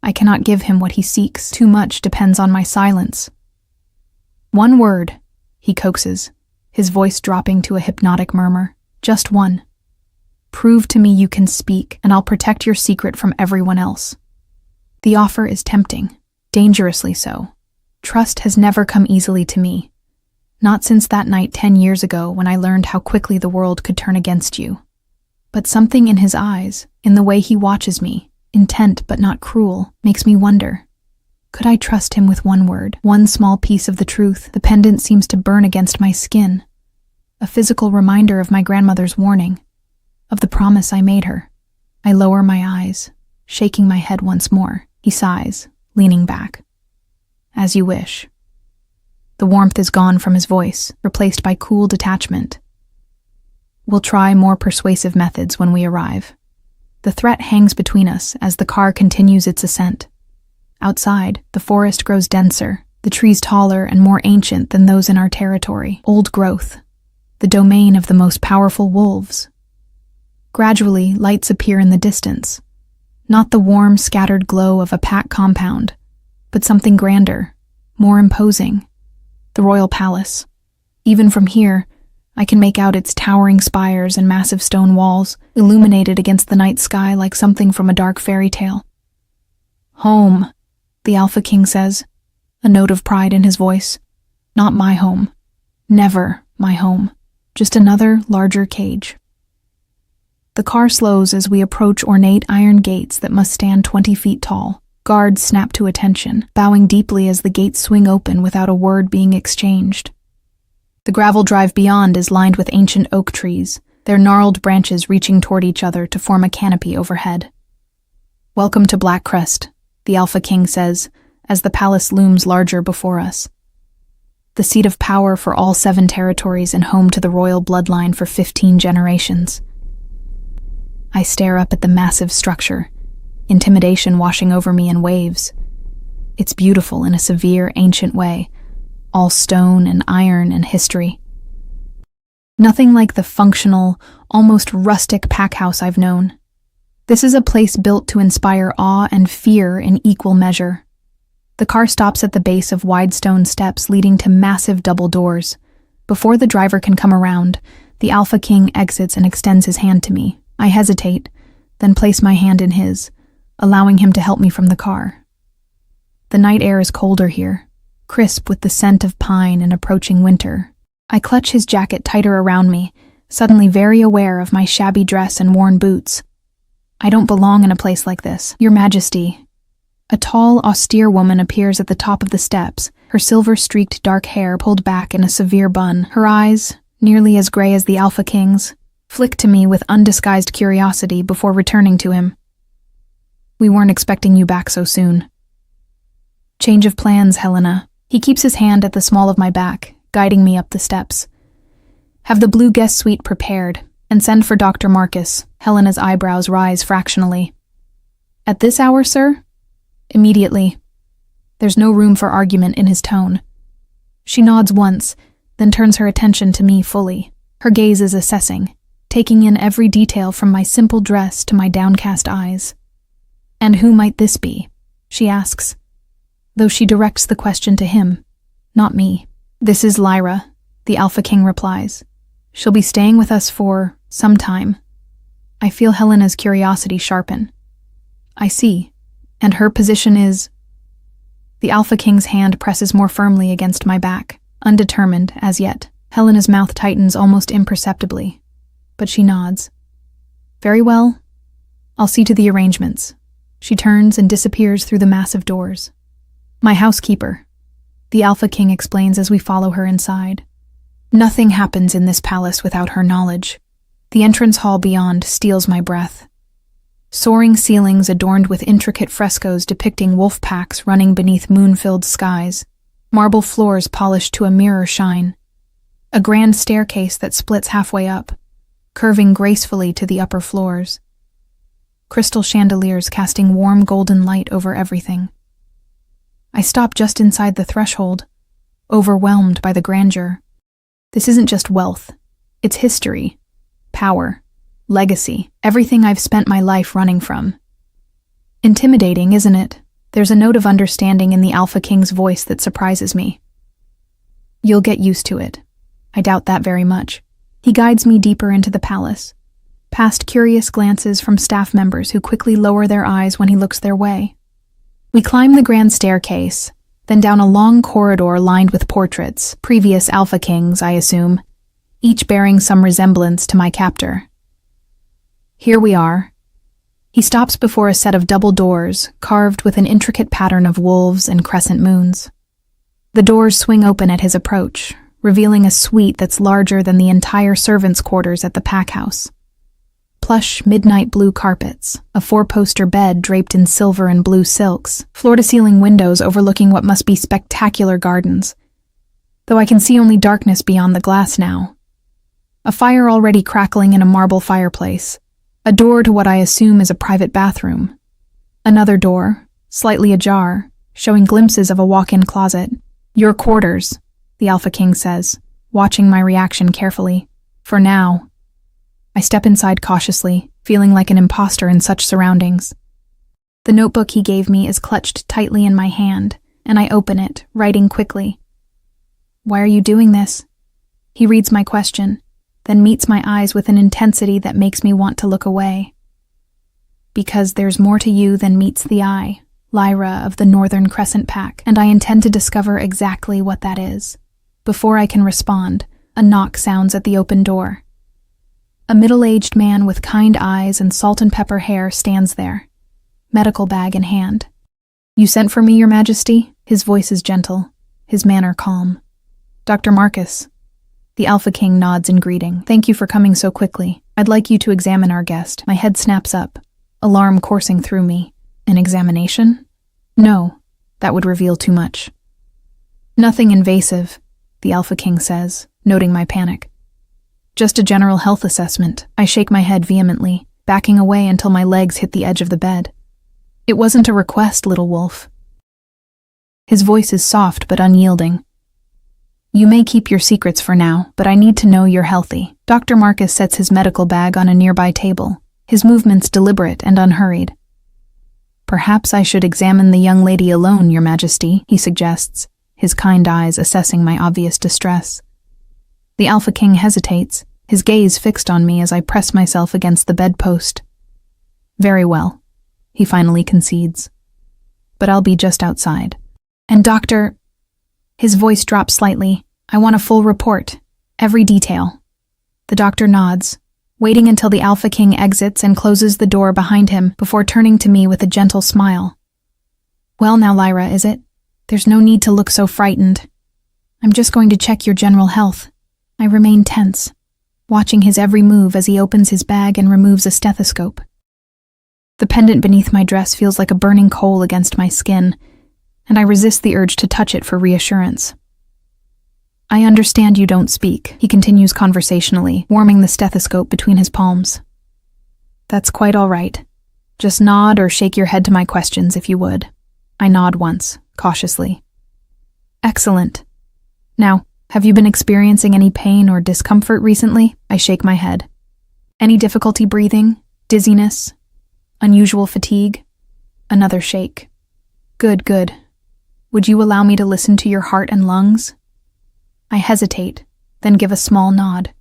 I cannot give him what he seeks. Too much depends on my silence. One word, he coaxes, his voice dropping to a hypnotic murmur. Just one. Prove to me you can speak, and I'll protect your secret from everyone else. The offer is tempting, dangerously so. Trust has never come easily to me. Not since that night 10 years ago when I learned how quickly the world could turn against you. But something in his eyes, in the way he watches me, intent but not cruel, makes me wonder. Could I trust him with one word, one small piece of the truth? The pendant seems to burn against my skin, a physical reminder of my grandmother's warning, of the promise I made her. I lower my eyes, shaking my head once more. He sighs, leaning back. As you wish. The warmth is gone from his voice, replaced by cool detachment. We'll try more persuasive methods when we arrive. The threat hangs between us as the car continues its ascent. Outside, the forest grows denser, the trees taller and more ancient than those in our territory. Old growth, the domain of the most powerful wolves. Gradually, lights appear in the distance. Not the warm, scattered glow of a pack compound, but something grander, more imposing. The royal palace. Even from here, I can make out its towering spires and massive stone walls, illuminated against the night sky like something from a dark fairy tale. Home, the Alpha King says, a note of pride in his voice. Not my home. Never my home. Just another, larger cage. The car slows as we approach ornate iron gates that must stand 20 feet tall. Guards snap to attention, bowing deeply as the gates swing open without a word being exchanged. The gravel drive beyond is lined with ancient oak trees, their gnarled branches reaching toward each other to form a canopy overhead. Welcome to Blackcrest, the Alpha King says, as the palace looms larger before us. The seat of power for all 7 territories and home to the royal bloodline for 15 generations. I stare up at the massive structure, intimidation washing over me in waves. It's beautiful in a severe, ancient way, all stone and iron and history. Nothing like the functional, almost rustic pack house I've known. This is a place built to inspire awe and fear in equal measure. The car stops at the base of wide stone steps leading to massive double doors. Before the driver can come around, the Alpha King exits and extends his hand to me. I hesitate, then place my hand in his, allowing him to help me from the car. The night air is colder here, crisp with the scent of pine and approaching winter. I clutch his jacket tighter around me, suddenly very aware of my shabby dress and worn boots. I don't belong in a place like this, Your Majesty. A tall, austere woman appears at the top of the steps, her silver-streaked dark hair pulled back in a severe bun. Her eyes, nearly as gray as the Alpha King's, flick to me with undisguised curiosity before returning to him. We weren't expecting you back so soon. Change of plans, Helena. He keeps his hand at the small of my back, guiding me up the steps. Have the blue guest suite prepared, and send for Dr. Marcus. Helena's eyebrows rise fractionally. At this hour, sir? Immediately. There's no room for argument in his tone. She nods once, then turns her attention to me fully. Her gaze is assessing, taking in every detail from my simple dress to my downcast eyes. And who might this be? She asks, though she directs the question to him, not me. This is Lyra, the Alpha King replies. She'll be staying with us for some time. I feel Helena's curiosity sharpen. I see, and her position is... The Alpha King's hand presses more firmly against my back, undetermined as yet. Helena's mouth tightens almost imperceptibly, but she nods. Very well. I'll see to the arrangements. She turns and disappears through the massive doors. My housekeeper, the Alpha King explains as we follow her inside. Nothing happens in this palace without her knowledge. The entrance hall beyond steals my breath. Soaring ceilings adorned with intricate frescoes depicting wolf packs running beneath moon-filled skies. Marble floors polished to a mirror shine. A grand staircase that splits halfway up, curving gracefully to the upper floors. Crystal chandeliers casting warm golden light over everything. I stop just inside the threshold, overwhelmed by the grandeur. This isn't just wealth. It's history, power, legacy, everything I've spent my life running from. Intimidating, isn't it? There's a note of understanding in the Alpha King's voice that surprises me. You'll get used to it. I doubt that very much. He guides me deeper into the palace, past curious glances from staff members who quickly lower their eyes when he looks their way. We climb the grand staircase, then down a long corridor lined with portraits, previous Alpha Kings, I assume, each bearing some resemblance to my captor. Here we are. He stops before a set of double doors, carved with an intricate pattern of wolves and crescent moons. The doors swing open at his approach, revealing a suite that's larger than the entire servants' quarters at the pack house. Plush midnight blue carpets, a 4-poster bed draped in silver and blue silks, floor-to-ceiling windows overlooking what must be spectacular gardens, though I can see only darkness beyond the glass now. A fire already crackling in a marble fireplace, a door to what I assume is a private bathroom. Another door, slightly ajar, showing glimpses of a walk-in closet. Your quarters, the Alpha King says, watching my reaction carefully. For now. I step inside cautiously, feeling like an imposter in such surroundings. The notebook he gave me is clutched tightly in my hand, and I open it, writing quickly. Why are you doing this? He reads my question, then meets my eyes with an intensity that makes me want to look away. Because there's more to you than meets the eye, Lyra of the Northern Crescent Pack, and I intend to discover exactly what that is. Before I can respond, a knock sounds at the open door. A middle-aged man with kind eyes and salt and pepper hair stands there, medical bag in hand. "You sent for me, Your Majesty?" His voice is gentle, his manner calm. "Dr. Marcus." The Alpha King nods in greeting. "Thank you for coming so quickly. I'd like you to examine our guest." My head snaps up, alarm coursing through me. "An examination?" "No, that would reveal too much." "Nothing invasive," the Alpha King says, noting my panic. "Just a general health assessment." I shake my head vehemently, backing away until my legs hit the edge of the bed. "It wasn't a request, little wolf." His voice is soft but unyielding. "You may keep your secrets for now, but I need to know you're healthy." Dr. Marcus sets his medical bag on a nearby table, his movements deliberate and unhurried. "Perhaps I should examine the young lady alone, Your Majesty," he suggests, his kind eyes assessing my obvious distress. The Alpha King hesitates, his gaze fixed on me as I press myself against the bedpost. "Very well," he finally concedes. "But I'll be just outside." "And Dr. His voice drops slightly. "I want a full report, every detail." The doctor nods, waiting until the Alpha King exits and closes the door behind him before turning to me with a gentle smile. "Well now, Lyra, is it? There's no need to look so frightened. I'm just going to check your general health." I remain tense, watching his every move as he opens his bag and removes a stethoscope. The pendant beneath my dress feels like a burning coal against my skin, and I resist the urge to touch it for reassurance. "I understand you don't speak," he continues conversationally, warming the stethoscope between his palms. "That's quite all right. Just nod or shake your head to my questions if you would." I nod once, cautiously. "Excellent. Now, have you been experiencing any pain or discomfort recently?" I shake my head. "Any difficulty breathing? Dizziness? Unusual fatigue?" Another shake. "Good, good. Would you allow me to listen to your heart and lungs?" I hesitate, then give a small nod.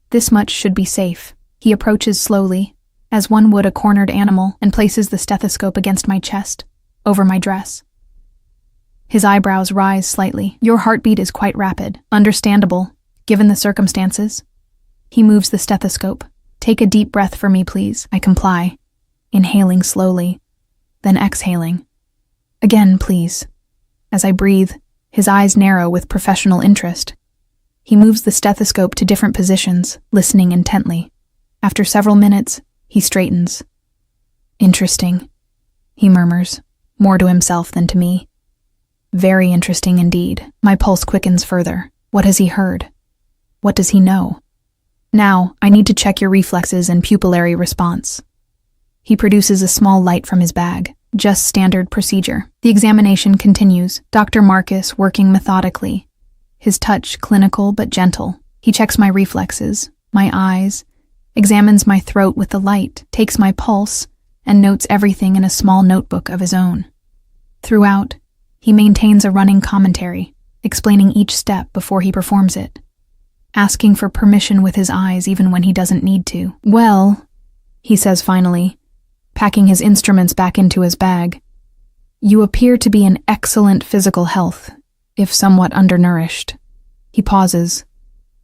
This much should be safe. He approaches slowly, as one would a cornered animal, and places the stethoscope against my chest, over my dress. His eyebrows rise slightly. "Your heartbeat is quite rapid. Understandable, given the circumstances." He moves the stethoscope. "Take a deep breath for me, please." I comply, inhaling slowly, then exhaling. "Again, please." As I breathe, his eyes narrow with professional interest. He moves the stethoscope to different positions, listening intently. After several minutes, he straightens. "Interesting," he murmurs, more to himself than to me. "Very interesting indeed." My pulse quickens further. What has he heard? What does he know? "Now, I need to check your reflexes and pupillary response." He produces a small light from his bag. Just standard procedure. The examination continues, Dr. Marcus working methodically, his touch clinical but gentle. He checks my reflexes, my eyes, examines my throat with the light, takes my pulse, and notes everything in a small notebook of his own. Throughout, he maintains a running commentary, explaining each step before he performs it, asking for permission with his eyes even when he doesn't need to. "Well," he says finally, packing his instruments back into his bag, "you appear to be in excellent physical health, if somewhat undernourished." He pauses,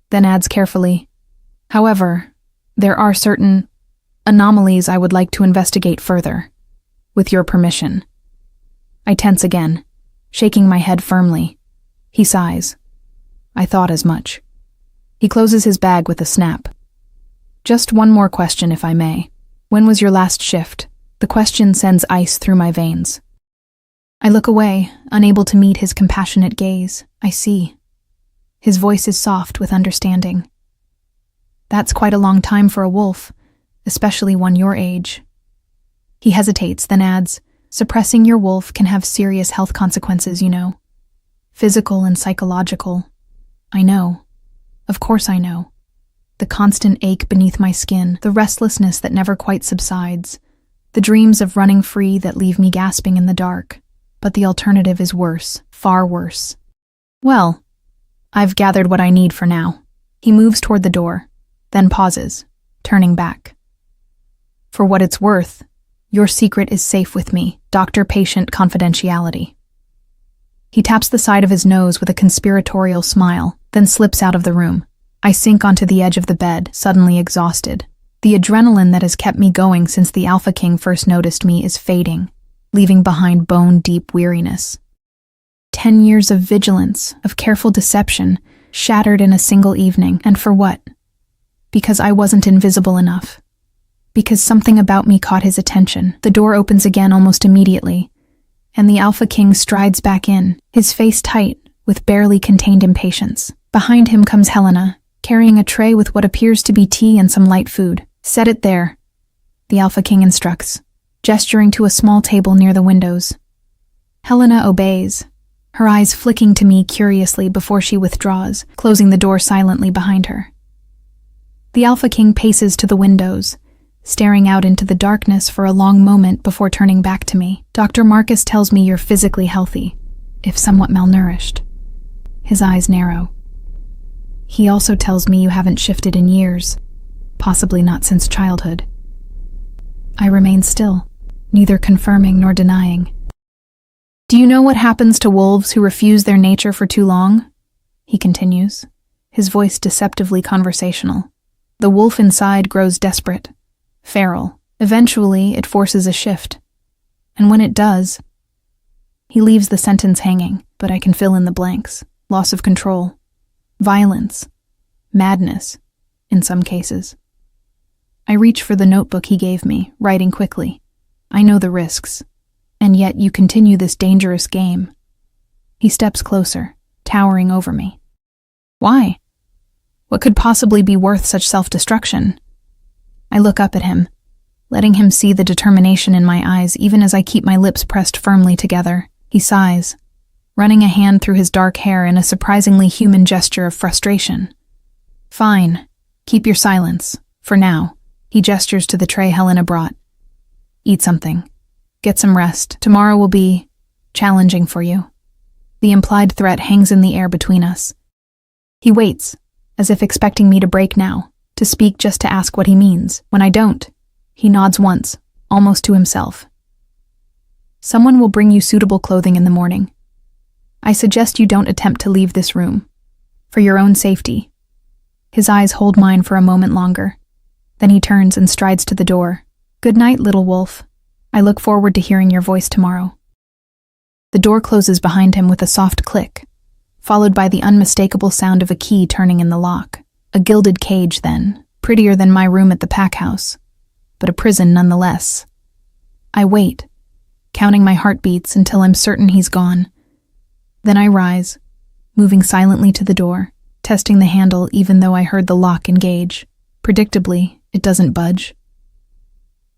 then adds carefully, "However, there are certain anomalies I would like to investigate further, with your permission." I tense again, shaking my head firmly. He sighs. "I thought as much." He closes his bag with a snap. "Just one more question, if I may. When was your last shift?" The question sends ice through my veins. I look away, unable to meet his compassionate gaze. I see. His voice is soft with understanding. "That's quite a long time for a wolf, especially one your age." He hesitates, then adds, "Suppressing your wolf can have serious health consequences, you know. Physical and psychological." I know. Of course I know. The constant ache beneath my skin, the restlessness that never quite subsides, the dreams of running free that leave me gasping in the dark. But the alternative is worse, far worse. "Well, I've gathered what I need for now." He moves toward the door, then pauses, turning back. For what it's worth, your secret is safe with me, doctor-patient confidentiality. He taps the side of his nose with a conspiratorial smile, then slips out of the room. I sink onto the edge of the bed, suddenly exhausted. The adrenaline that has kept me going since the Alpha King first noticed me is fading, leaving behind bone-deep weariness. 10 years of vigilance, of careful deception, shattered in a single evening. And for what? Because I wasn't invisible enough. Because something about me caught his attention. The door opens again almost immediately, and the Alpha King strides back in, his face tight, with barely contained impatience. Behind him comes Helena, carrying a tray with what appears to be tea and some light food. Set it there, the Alpha King instructs, gesturing to a small table near the windows. Helena obeys, her eyes flicking to me curiously before she withdraws, closing the door silently behind her. The Alpha King paces to the windows, staring out into the darkness for a long moment before turning back to me. Dr. Marcus tells me you're physically healthy, if somewhat malnourished. His eyes narrow. He also tells me you haven't shifted in years, possibly not since childhood. I remain still, neither confirming nor denying. Do you know what happens to wolves who refuse their nature for too long? He continues, his voice deceptively conversational. The wolf inside grows desperate, feral. Eventually, it forces a shift. And when it does, he leaves the sentence hanging, but I can fill in the blanks. Loss of control, violence, madness, in some cases. I reach for the notebook he gave me, writing quickly. I know the risks, and yet you continue this dangerous game. He steps closer, towering over me. Why? What could possibly be worth such self-destruction? I look up at him, letting him see the determination in my eyes even as I keep my lips pressed firmly together. He sighs, running a hand through his dark hair in a surprisingly human gesture of frustration. Fine, keep your silence, for now. He gestures to the tray Helena brought. Eat something. Get some rest. Tomorrow will be challenging for you. The implied threat hangs in the air between us. He waits, as if expecting me to break now, to speak just to ask what he means. When I don't, he nods once, almost to himself. Someone will bring you suitable clothing in the morning. I suggest you don't attempt to leave this room. For your own safety. His eyes hold mine for a moment longer. Then he turns and strides to the door. Good night, little wolf. I look forward to hearing your voice tomorrow. The door closes behind him with a soft click, followed by the unmistakable sound of a key turning in the lock. A gilded cage, then, prettier than my room at the pack house, but a prison nonetheless. I wait, counting my heartbeats until I'm certain he's gone. Then I rise, moving silently to the door, testing the handle even though I heard the lock engage. Predictably, it doesn't budge.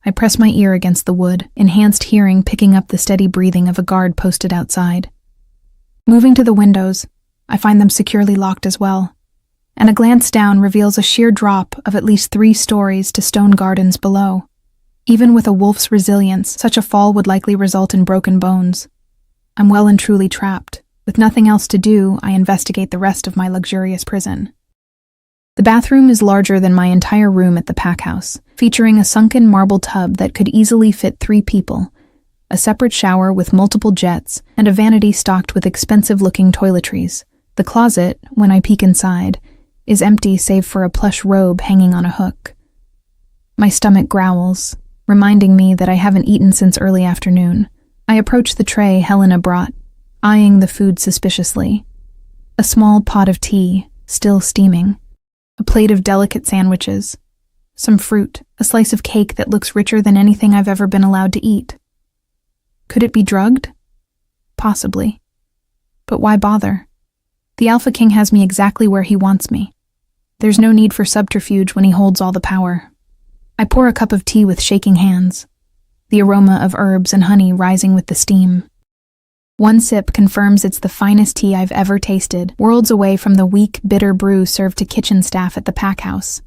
I press my ear against the wood, enhanced hearing picking up the steady breathing of a guard posted outside. Moving to the windows, I find them securely locked as well, and a glance down reveals a sheer drop of at least 3 stories to stone gardens below. Even with a wolf's resilience, such a fall would likely result in broken bones. I'm well and truly trapped. With nothing else to do, I investigate the rest of my luxurious prison. The bathroom is larger than my entire room at the pack house, featuring a sunken marble tub that could easily fit 3 people, a separate shower with multiple jets, and a vanity stocked with expensive-looking toiletries. The closet, when I peek inside, is empty save for a plush robe hanging on a hook. My stomach growls, reminding me that I haven't eaten since early afternoon. I approach the tray Helena brought, eyeing the food suspiciously. A small pot of tea, still steaming. A plate of delicate sandwiches. Some fruit, a slice of cake that looks richer than anything I've ever been allowed to eat. Could it be drugged? Possibly. But why bother? The Alpha King has me exactly where he wants me. There's no need for subterfuge when he holds all the power. I pour a cup of tea with shaking hands, the aroma of herbs and honey rising with the steam. One sip confirms it's the finest tea I've ever tasted, worlds away from the weak, bitter brew served to kitchen staff at the pack house.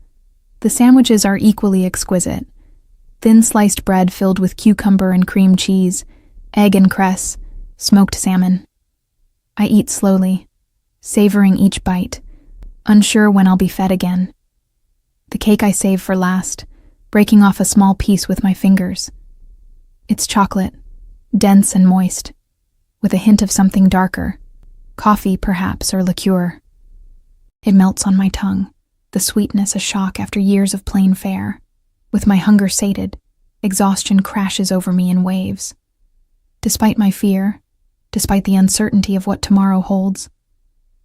The sandwiches are equally exquisite. Thin sliced bread filled with cucumber and cream cheese, egg and cress, smoked salmon. I eat slowly, savoring each bite, unsure when I'll be fed again. the cake I save for last, breaking off a small piece with my fingers. It's chocolate, dense and moist, with a hint of something darker, coffee perhaps, or liqueur. It melts on my tongue, the sweetness a shock after years of plain fare. With my hunger sated, exhaustion crashes over me in waves. Despite my fear, despite the uncertainty of what tomorrow holds,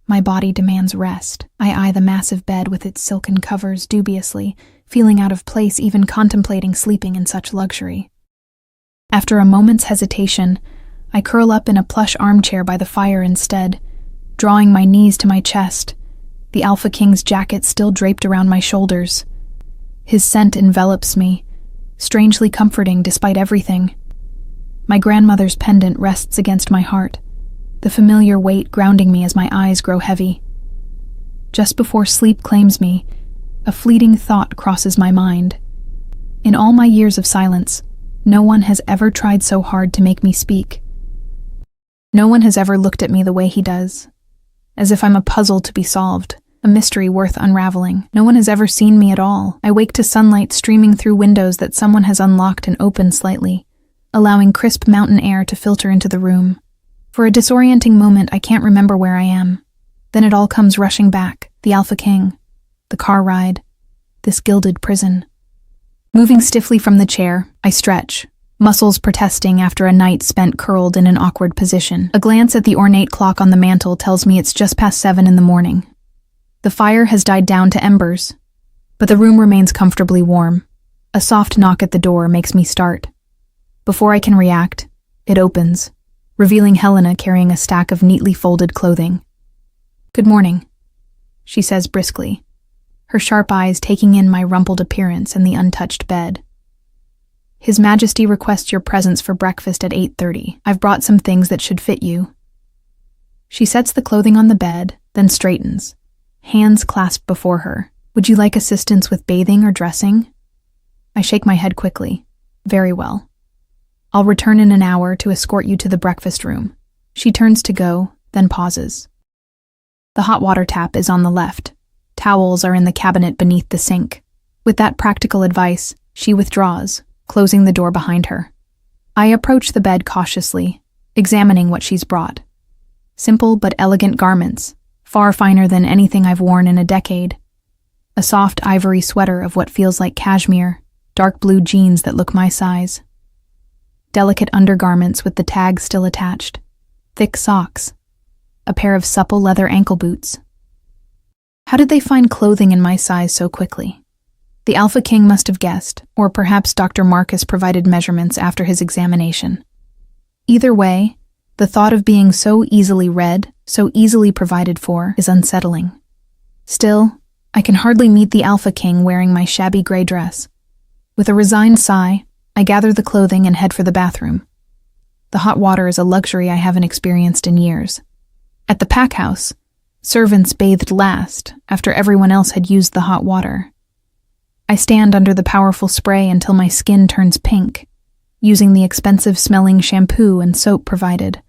my body demands rest. I eye the massive bed with its silken covers dubiously, feeling out of place even contemplating sleeping in such luxury. After a moment's hesitation, I curl up in a plush armchair by the fire instead, drawing my knees to my chest, the Alpha King's jacket still draped around my shoulders. His scent envelops me, strangely comforting despite everything. My grandmother's pendant rests against my heart, the familiar weight grounding me as my eyes grow heavy. Just before sleep claims me, a fleeting thought crosses my mind. In all my years of silence, no one has ever tried so hard to make me speak. No one has ever looked at me the way he does, as if I'm a puzzle to be solved, a mystery worth unraveling. No one has ever seen me at all. I wake to sunlight streaming through windows that someone has unlocked and opened slightly, allowing crisp mountain air to filter into the room. For a disorienting moment, I can't remember where I am. Then it all comes rushing back, the Alpha King, the car ride, this gilded prison. Moving stiffly from the chair, I stretch, muscles protesting after a night spent curled in an awkward position. A glance at the ornate clock on the mantel tells me it's just past 7 in the morning. The fire has died down to embers, but the room remains comfortably warm. A soft knock at the door makes me start. Before I can react, it opens, revealing Helena carrying a stack of neatly folded clothing. "Good morning," she says briskly, her sharp eyes taking in my rumpled appearance and the untouched bed. "His Majesty requests your presence for breakfast at 8:30. I've brought some things that should fit you." She sets the clothing on the bed, then straightens, hands clasped before her. "Would you like assistance with bathing or dressing?" I shake my head quickly. "Very well. I'll return in an hour to escort you to the breakfast room." She turns to go, then pauses. The hot water tap is on the left. Towels are in the cabinet beneath the sink. With that practical advice, she withdraws, closing the door behind her. I approach the bed cautiously, examining what she's brought. Simple but elegant garments, far finer than anything I've worn in a decade. A soft ivory sweater of what feels like cashmere, dark blue jeans that look my size. Delicate undergarments with the tag still attached. Thick socks. A pair of supple leather ankle boots. How did they find clothing in my size so quickly? The Alpha King must have guessed, or perhaps Dr. Marcus provided measurements after his examination. Either way, the thought of being so easily read, so easily provided for, is unsettling. Still, I can hardly meet the Alpha King wearing my shabby gray dress. With a resigned sigh, I gather the clothing and head for the bathroom. The hot water is a luxury I haven't experienced in years. At the pack house, servants bathed last, after everyone else had used the hot water. I stand under the powerful spray until my skin turns pink, using the expensive-smelling shampoo and soap provided,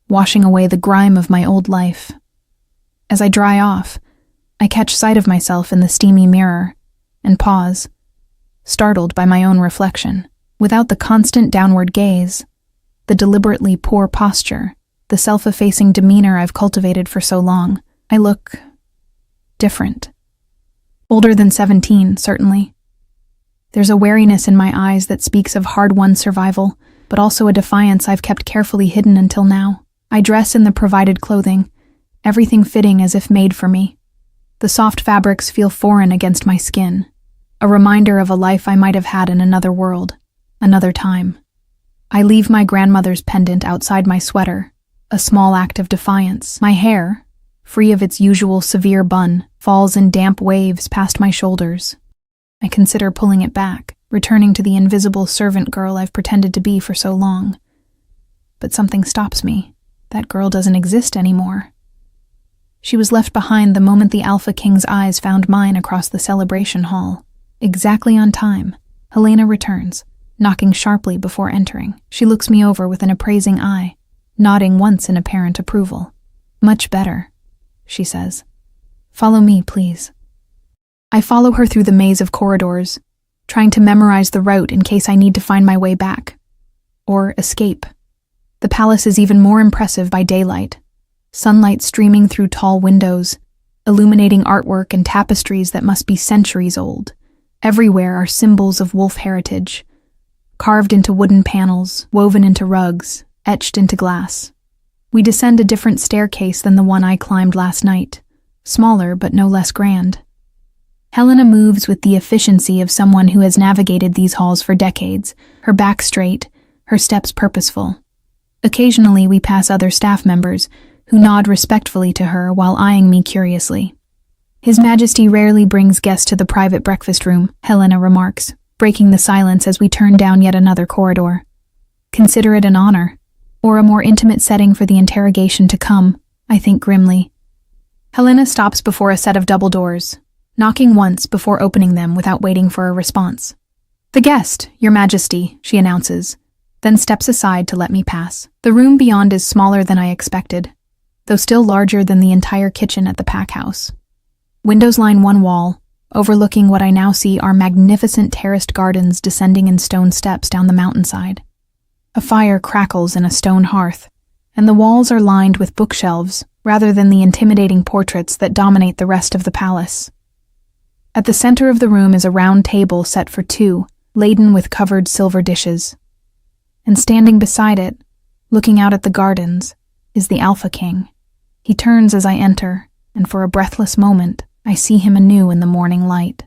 washing away the grime of my old life. As I dry off, I catch sight of myself in the steamy mirror, and pause, startled by my own reflection. Without the constant downward gaze, the deliberately poor posture, the self-effacing demeanor I've cultivated for so long, I look different. Older than 17, certainly. There's a wariness in my eyes that speaks of hard-won survival, but also a defiance I've kept carefully hidden until now. I dress in the provided clothing, everything fitting as if made for me. The soft fabrics feel foreign against my skin, a reminder of a life I might have had in another world, another time. I leave my grandmother's pendant outside my sweater, a small act of defiance. My hair, free of its usual severe bun, falls in damp waves past my shoulders. I consider pulling it back, returning to the invisible servant girl I've pretended to be for so long. But something stops me. That girl doesn't exist anymore. She was left behind the moment the Alpha King's eyes found mine across the celebration hall. Exactly on time, Helena returns, knocking sharply before entering. She looks me over with an appraising eye, nodding once in apparent approval. "Much better," she says. "Follow me, please." I follow her through the maze of corridors, trying to memorize the route in case I need to find my way back. Or escape. The palace is even more impressive by daylight. Sunlight streaming through tall windows, illuminating artwork and tapestries that must be centuries old. Everywhere are symbols of wolf heritage, carved into wooden panels, woven into rugs, etched into glass. We descend a different staircase than the one I climbed last night, smaller but no less grand. Helena moves with the efficiency of someone who has navigated these halls for decades, her back straight, her steps purposeful. Occasionally we pass other staff members, who nod respectfully to her while eyeing me curiously. His Majesty rarely brings guests to the private breakfast room, Helena remarks, breaking the silence as we turn down yet another corridor. Consider it an honor, or a more intimate setting for the interrogation to come, I think grimly. Helena stops before a set of double doors, knocking once before opening them without waiting for a response. "The guest, Your Majesty," she announces, then steps aside to let me pass. The room beyond is smaller than I expected, though still larger than the entire kitchen at the pack house. Windows line one wall, overlooking what I now see are magnificent terraced gardens descending in stone steps down the mountainside. A fire crackles in a stone hearth, and the walls are lined with bookshelves rather than the intimidating portraits that dominate the rest of the palace. At the center of the room is a round table set for two, laden with covered silver dishes. And standing beside it, looking out at the gardens, is the Alpha King. He turns as I enter, and for a breathless moment, I see him anew in the morning light.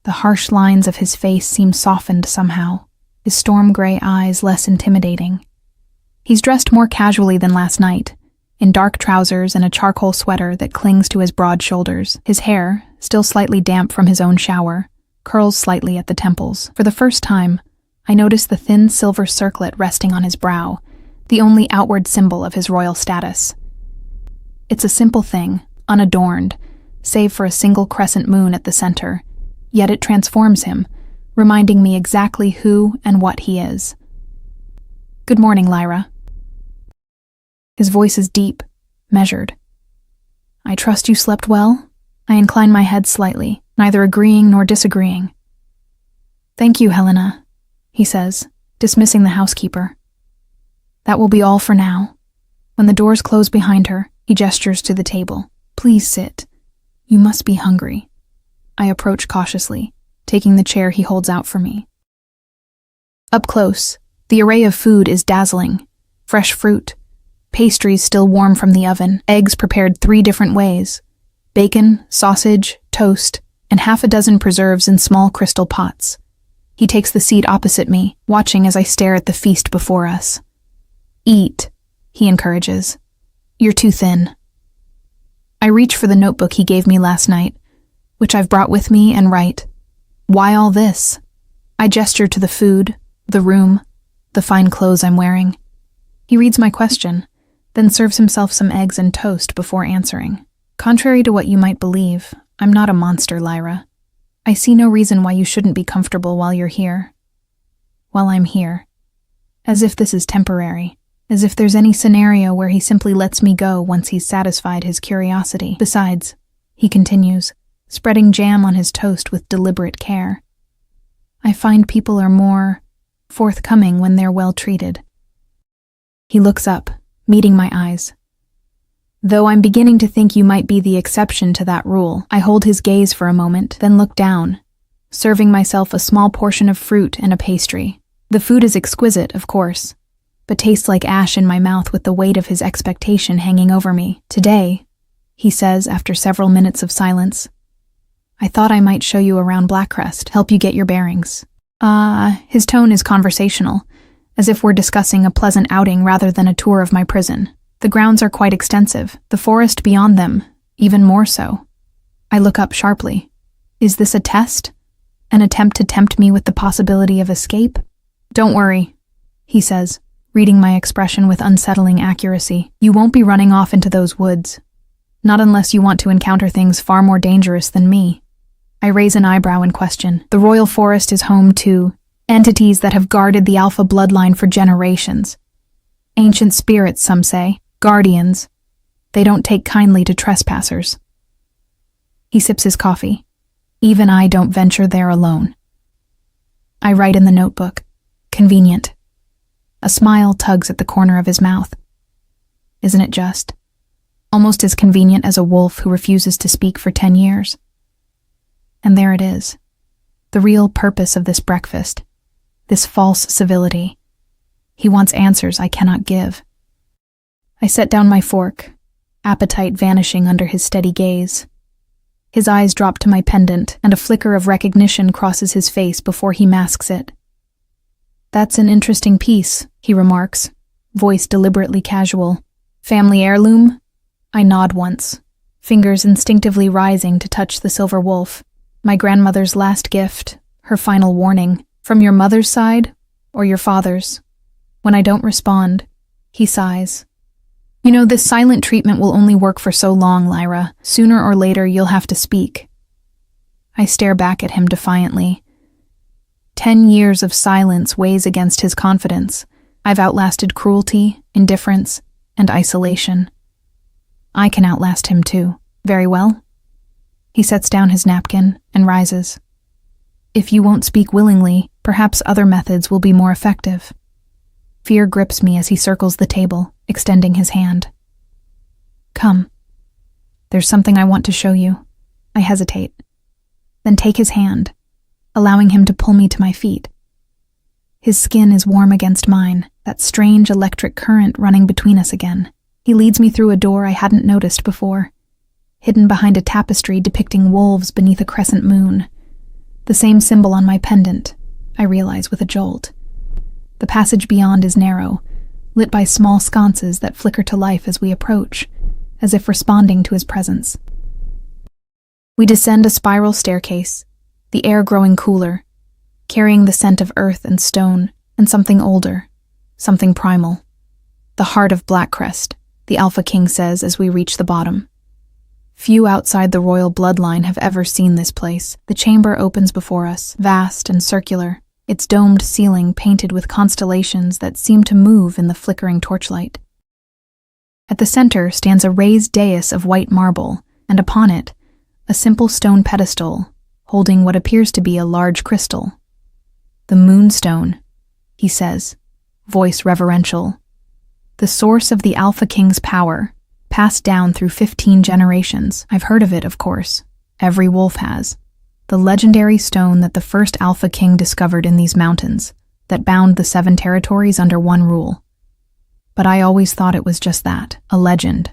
The harsh lines of his face seem softened somehow, his storm-gray eyes less intimidating. He's dressed more casually than last night, in dark trousers and a charcoal sweater that clings to his broad shoulders. His hair, still slightly damp from his own shower, curls slightly at the temples. For the first time, I notice the thin silver circlet resting on his brow, the only outward symbol of his royal status. It's a simple thing, unadorned, save for a single crescent moon at the center, yet it transforms him, reminding me exactly who and what he is. "Good morning, Lyra." His voice is deep, measured. "I trust you slept well?" I incline my head slightly, neither agreeing nor disagreeing. "Thank you, Helena," he says, dismissing the housekeeper. "That will be all for now." When the doors close behind her, he gestures to the table. "Please sit. You must be hungry." I approach cautiously, taking the chair he holds out for me. Up close, the array of food is dazzling. Fresh fruit, pastries still warm from the oven, eggs prepared 3 different ways, bacon, sausage, toast, and half a dozen preserves in small crystal pots. He takes the seat opposite me, watching as I stare at the feast before us. "Eat," he encourages. "You're too thin." I reach for the notebook he gave me last night, which I've brought with me, and write, "Why all this?" I gesture to the food, the room, the fine clothes I'm wearing. He reads my question, then serves himself some eggs and toast before answering. "Contrary to what you might believe, I'm not a monster, Lyra. I see no reason why you shouldn't be comfortable while you're here. While I'm here. As if this is temporary. As if there's any scenario where he simply lets me go once he's satisfied his curiosity. Besides," he continues, spreading jam on his toast with deliberate care, "I find people are more forthcoming when they're well treated." He looks up, meeting my eyes. "Though I'm beginning to think you might be the exception to that rule." I hold his gaze for a moment, then look down, serving myself a small portion of fruit and a pastry. The food is exquisite, of course, but tastes like ash in my mouth with the weight of his expectation hanging over me. "Today," he says after several minutes of silence, "I thought I might show you around Blackcrest, help you get your bearings." His tone is conversational, as if we're discussing a pleasant outing rather than a tour of my prison. The grounds are quite extensive, the forest beyond them, even more so. I look up sharply. Is this a test? An attempt to tempt me with the possibility of escape? "Don't worry," he says, reading my expression with unsettling accuracy. "You won't be running off into those woods. Not unless you want to encounter things far more dangerous than me." I raise an eyebrow in question. The royal forest is home to entities that have guarded the Alpha bloodline for generations. Ancient spirits, some say. Guardians. They don't take kindly to trespassers. He sips his coffee. Even I don't venture there alone. I write in the notebook. Convenient. A smile tugs at the corner of his mouth. Isn't it just? Almost as convenient as a wolf who refuses to speak for 10 years. And there it is. The real purpose of this breakfast. This false civility. He wants answers I cannot give. I set down my fork, appetite vanishing under his steady gaze. His eyes drop to my pendant, and a flicker of recognition crosses his face before he masks it. That's an interesting piece, he remarks, voice deliberately casual. Family heirloom? I nod once, fingers instinctively rising to touch the silver wolf. My grandmother's last gift, her final warning. From your mother's side, or your father's? When I don't respond, he sighs. You know, this silent treatment will only work for so long, Lyra. Sooner or later, you'll have to speak. I stare back at him defiantly. 10 years of silence weighs against his confidence. I've outlasted cruelty, indifference, and isolation. I can outlast him too. Very well. He sets down his napkin and rises. If you won't speak willingly, perhaps other methods will be more effective. Fear grips me as he circles the table, extending his hand. Come. There's something I want to show you. I hesitate. Then take his hand, allowing him to pull me to my feet. His skin is warm against mine, that strange electric current running between us again. He leads me through a door I hadn't noticed before, hidden behind a tapestry depicting wolves beneath a crescent moon. The same symbol on my pendant, I realize with a jolt. The passage beyond is narrow, lit by small sconces that flicker to life as we approach, as if responding to his presence. We descend a spiral staircase, the air growing cooler, carrying the scent of earth and stone, and something older, something primal. The heart of Blackcrest, the Alpha King says as we reach the bottom. Few outside the royal bloodline have ever seen this place. The chamber opens before us, vast and circular, its domed ceiling painted with constellations that seem to move in the flickering torchlight. At the center stands a raised dais of white marble, and upon it, a simple stone pedestal, holding what appears to be a large crystal. The Moonstone, he says, voice reverential. The source of the Alpha King's power, passed down through 15 generations. I've heard of it, of course. Every wolf has. The legendary stone that the first Alpha King discovered in these mountains, that bound the 7 territories under one rule. But I always thought it was just that, a legend.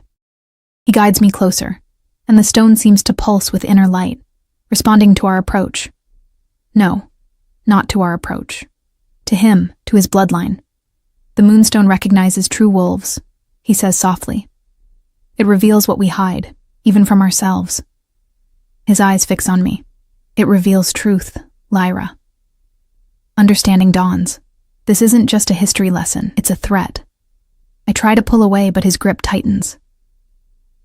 He guides me closer, and the stone seems to pulse with inner light, responding to our approach. No, not to our approach. To him, to his bloodline. The Moonstone recognizes true wolves, he says softly. It reveals what we hide, even from ourselves. His eyes fix on me. It reveals truth, Lyra. Understanding dawns. This isn't just a history lesson, it's a threat. I try to pull away, but his grip tightens.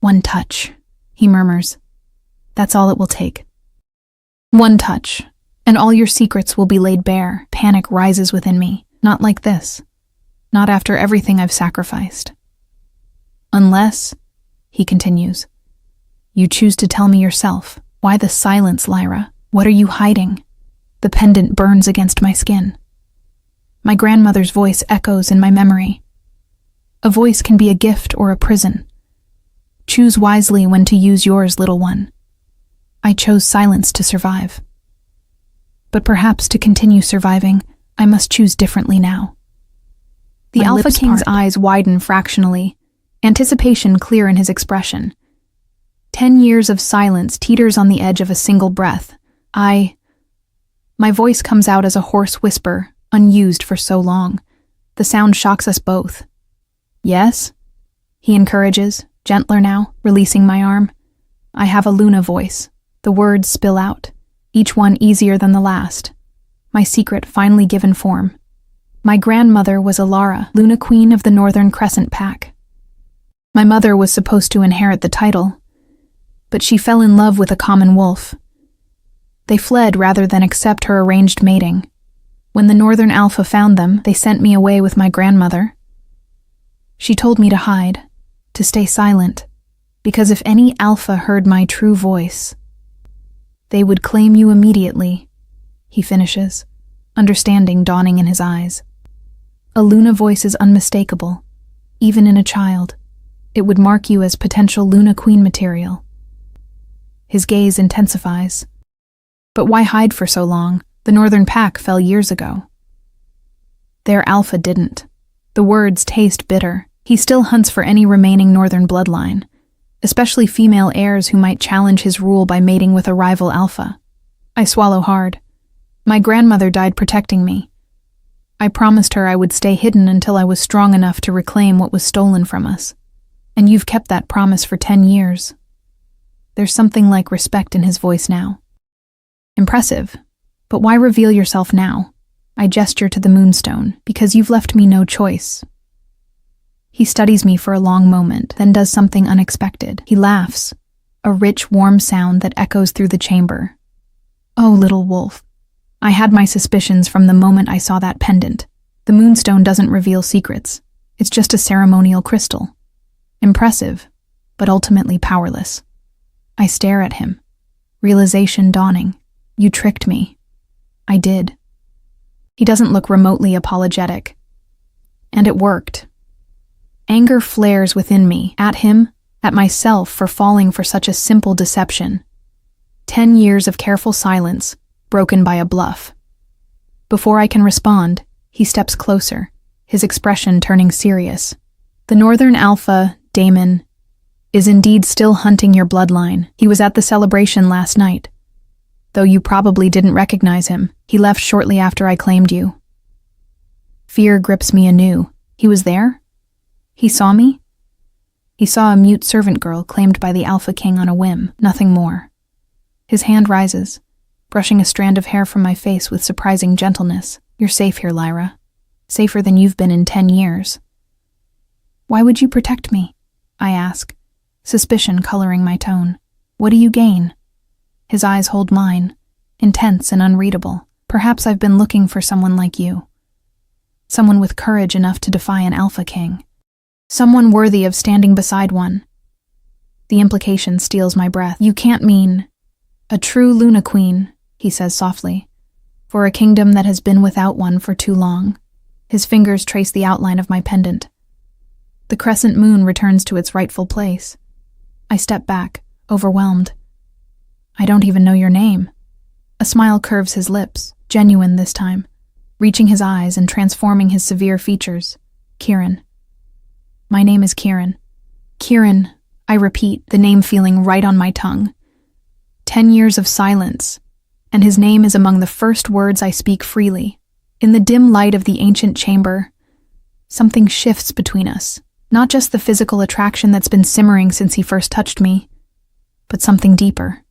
One touch, he murmurs. That's all it will take. One touch, and all your secrets will be laid bare. Panic rises within me. Not like this. Not after everything I've sacrificed. Unless, he continues, you choose to tell me yourself. Why the silence, Lyra? What are you hiding? The pendant burns against my skin. My grandmother's voice echoes in my memory. A voice can be a gift or a prison. Choose wisely when to use yours, little one. I chose silence to survive. But perhaps to continue surviving, I must choose differently now. The Alpha King's eyes widen fractionally, anticipation clear in his expression. 10 years of silence teeters on the edge of a single breath. My voice comes out as a hoarse whisper, unused for so long. The sound shocks us both. Yes? He encourages, gentler now, releasing my arm. I have a Luna voice. The words spill out, each one easier than the last. My secret finally given form. My grandmother was Alara, Luna Queen of the Northern Crescent Pack. My mother was supposed to inherit the title, but she fell in love with a common wolf. They fled rather than accept her arranged mating. When the Northern Alpha found them, they sent me away with my grandmother. She told me to hide, to stay silent, because if any Alpha heard my true voice, They would claim you immediately, he finishes, understanding dawning in his eyes. A Luna voice is unmistakable, even in a child. It would mark you as potential Luna Queen material. His gaze intensifies. But why hide for so long? The Northern Pack fell years ago. Their alpha didn't. The words taste bitter. He still hunts for any remaining Northern bloodline, especially female heirs who might challenge his rule by mating with a rival alpha. I swallow hard. My grandmother died protecting me. I promised her I would stay hidden until I was strong enough to reclaim what was stolen from us. And you've kept that promise for 10 years. There's something like respect in his voice now. Impressive. But why reveal yourself now? I gesture to the moonstone, because you've left me no choice. He studies me for a long moment, then does something unexpected. He laughs, a rich, warm sound that echoes through the chamber. Oh, little wolf. I had my suspicions from the moment I saw that pendant. The moonstone doesn't reveal secrets. It's just a ceremonial crystal. Impressive, but ultimately powerless. I stare at him, realization dawning. You tricked me. I did. He doesn't look remotely apologetic. And it worked. Anger flares within me, at him, at myself for falling for such a simple deception. 10 years of careful silence, broken by a bluff. Before I can respond, he steps closer, his expression turning serious. The Northern Alpha, Damon, is indeed still hunting your bloodline. He was at the celebration last night. Though you probably didn't recognize him, he left shortly after I claimed you. Fear grips me anew. He was there? He saw me? He saw a mute servant girl claimed by the Alpha King on a whim, nothing more. His hand rises, brushing a strand of hair from my face with surprising gentleness. You're safe here, Lyra. Safer than you've been in 10 years. Why would you protect me? I ask, suspicion coloring my tone. What do you gain? His eyes hold mine, intense and unreadable. Perhaps I've been looking for someone like you. Someone with courage enough to defy an Alpha King. Someone worthy of standing beside one. The implication steals my breath. You can't mean... A true Luna Queen, he says softly, for a kingdom that has been without one for too long. His fingers trace the outline of my pendant. The crescent moon returns to its rightful place. I step back, overwhelmed. I don't even know your name. A smile curves his lips, genuine this time, reaching his eyes and transforming his severe features. Kieran. My name is Kieran. Kieran, I repeat, the name feeling right on my tongue. 10 years of silence, and his name is among the first words I speak freely. In the dim light of the ancient chamber, something shifts between us. Not just the physical attraction that's been simmering since he first touched me, but something deeper.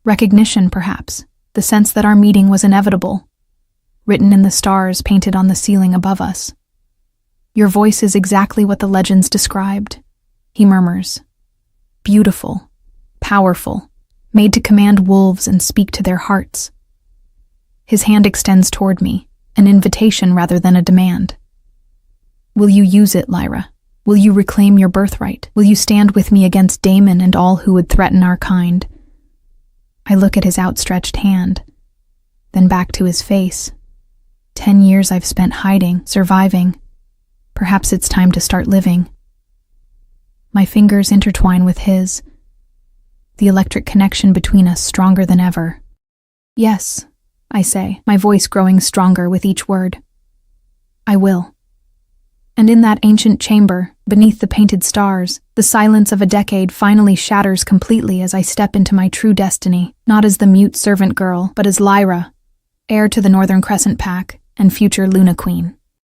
Recognition, perhaps, the sense that our meeting was inevitable, written in the stars painted on the ceiling above us. Your voice is exactly what the legends described, he murmurs. Beautiful, powerful, made to command wolves and speak to their hearts. His hand extends toward me, an invitation rather than a demand. Will you use it, Lyra? Will you reclaim your birthright? Will you stand with me against Damon and all who would threaten our kind? I look at his outstretched hand, then back to his face. 10 years I've spent hiding, surviving. Perhaps it's time to start living. My fingers intertwine with his, the electric connection between us stronger than ever. Yes, I say, my voice growing stronger with each word. I will. And in that ancient chamber, beneath the painted stars, the silence of a decade finally shatters completely as I step into my true destiny, not as the mute servant girl, but as Lyra, heir to the Northern Crescent Pack and future Luna Queen.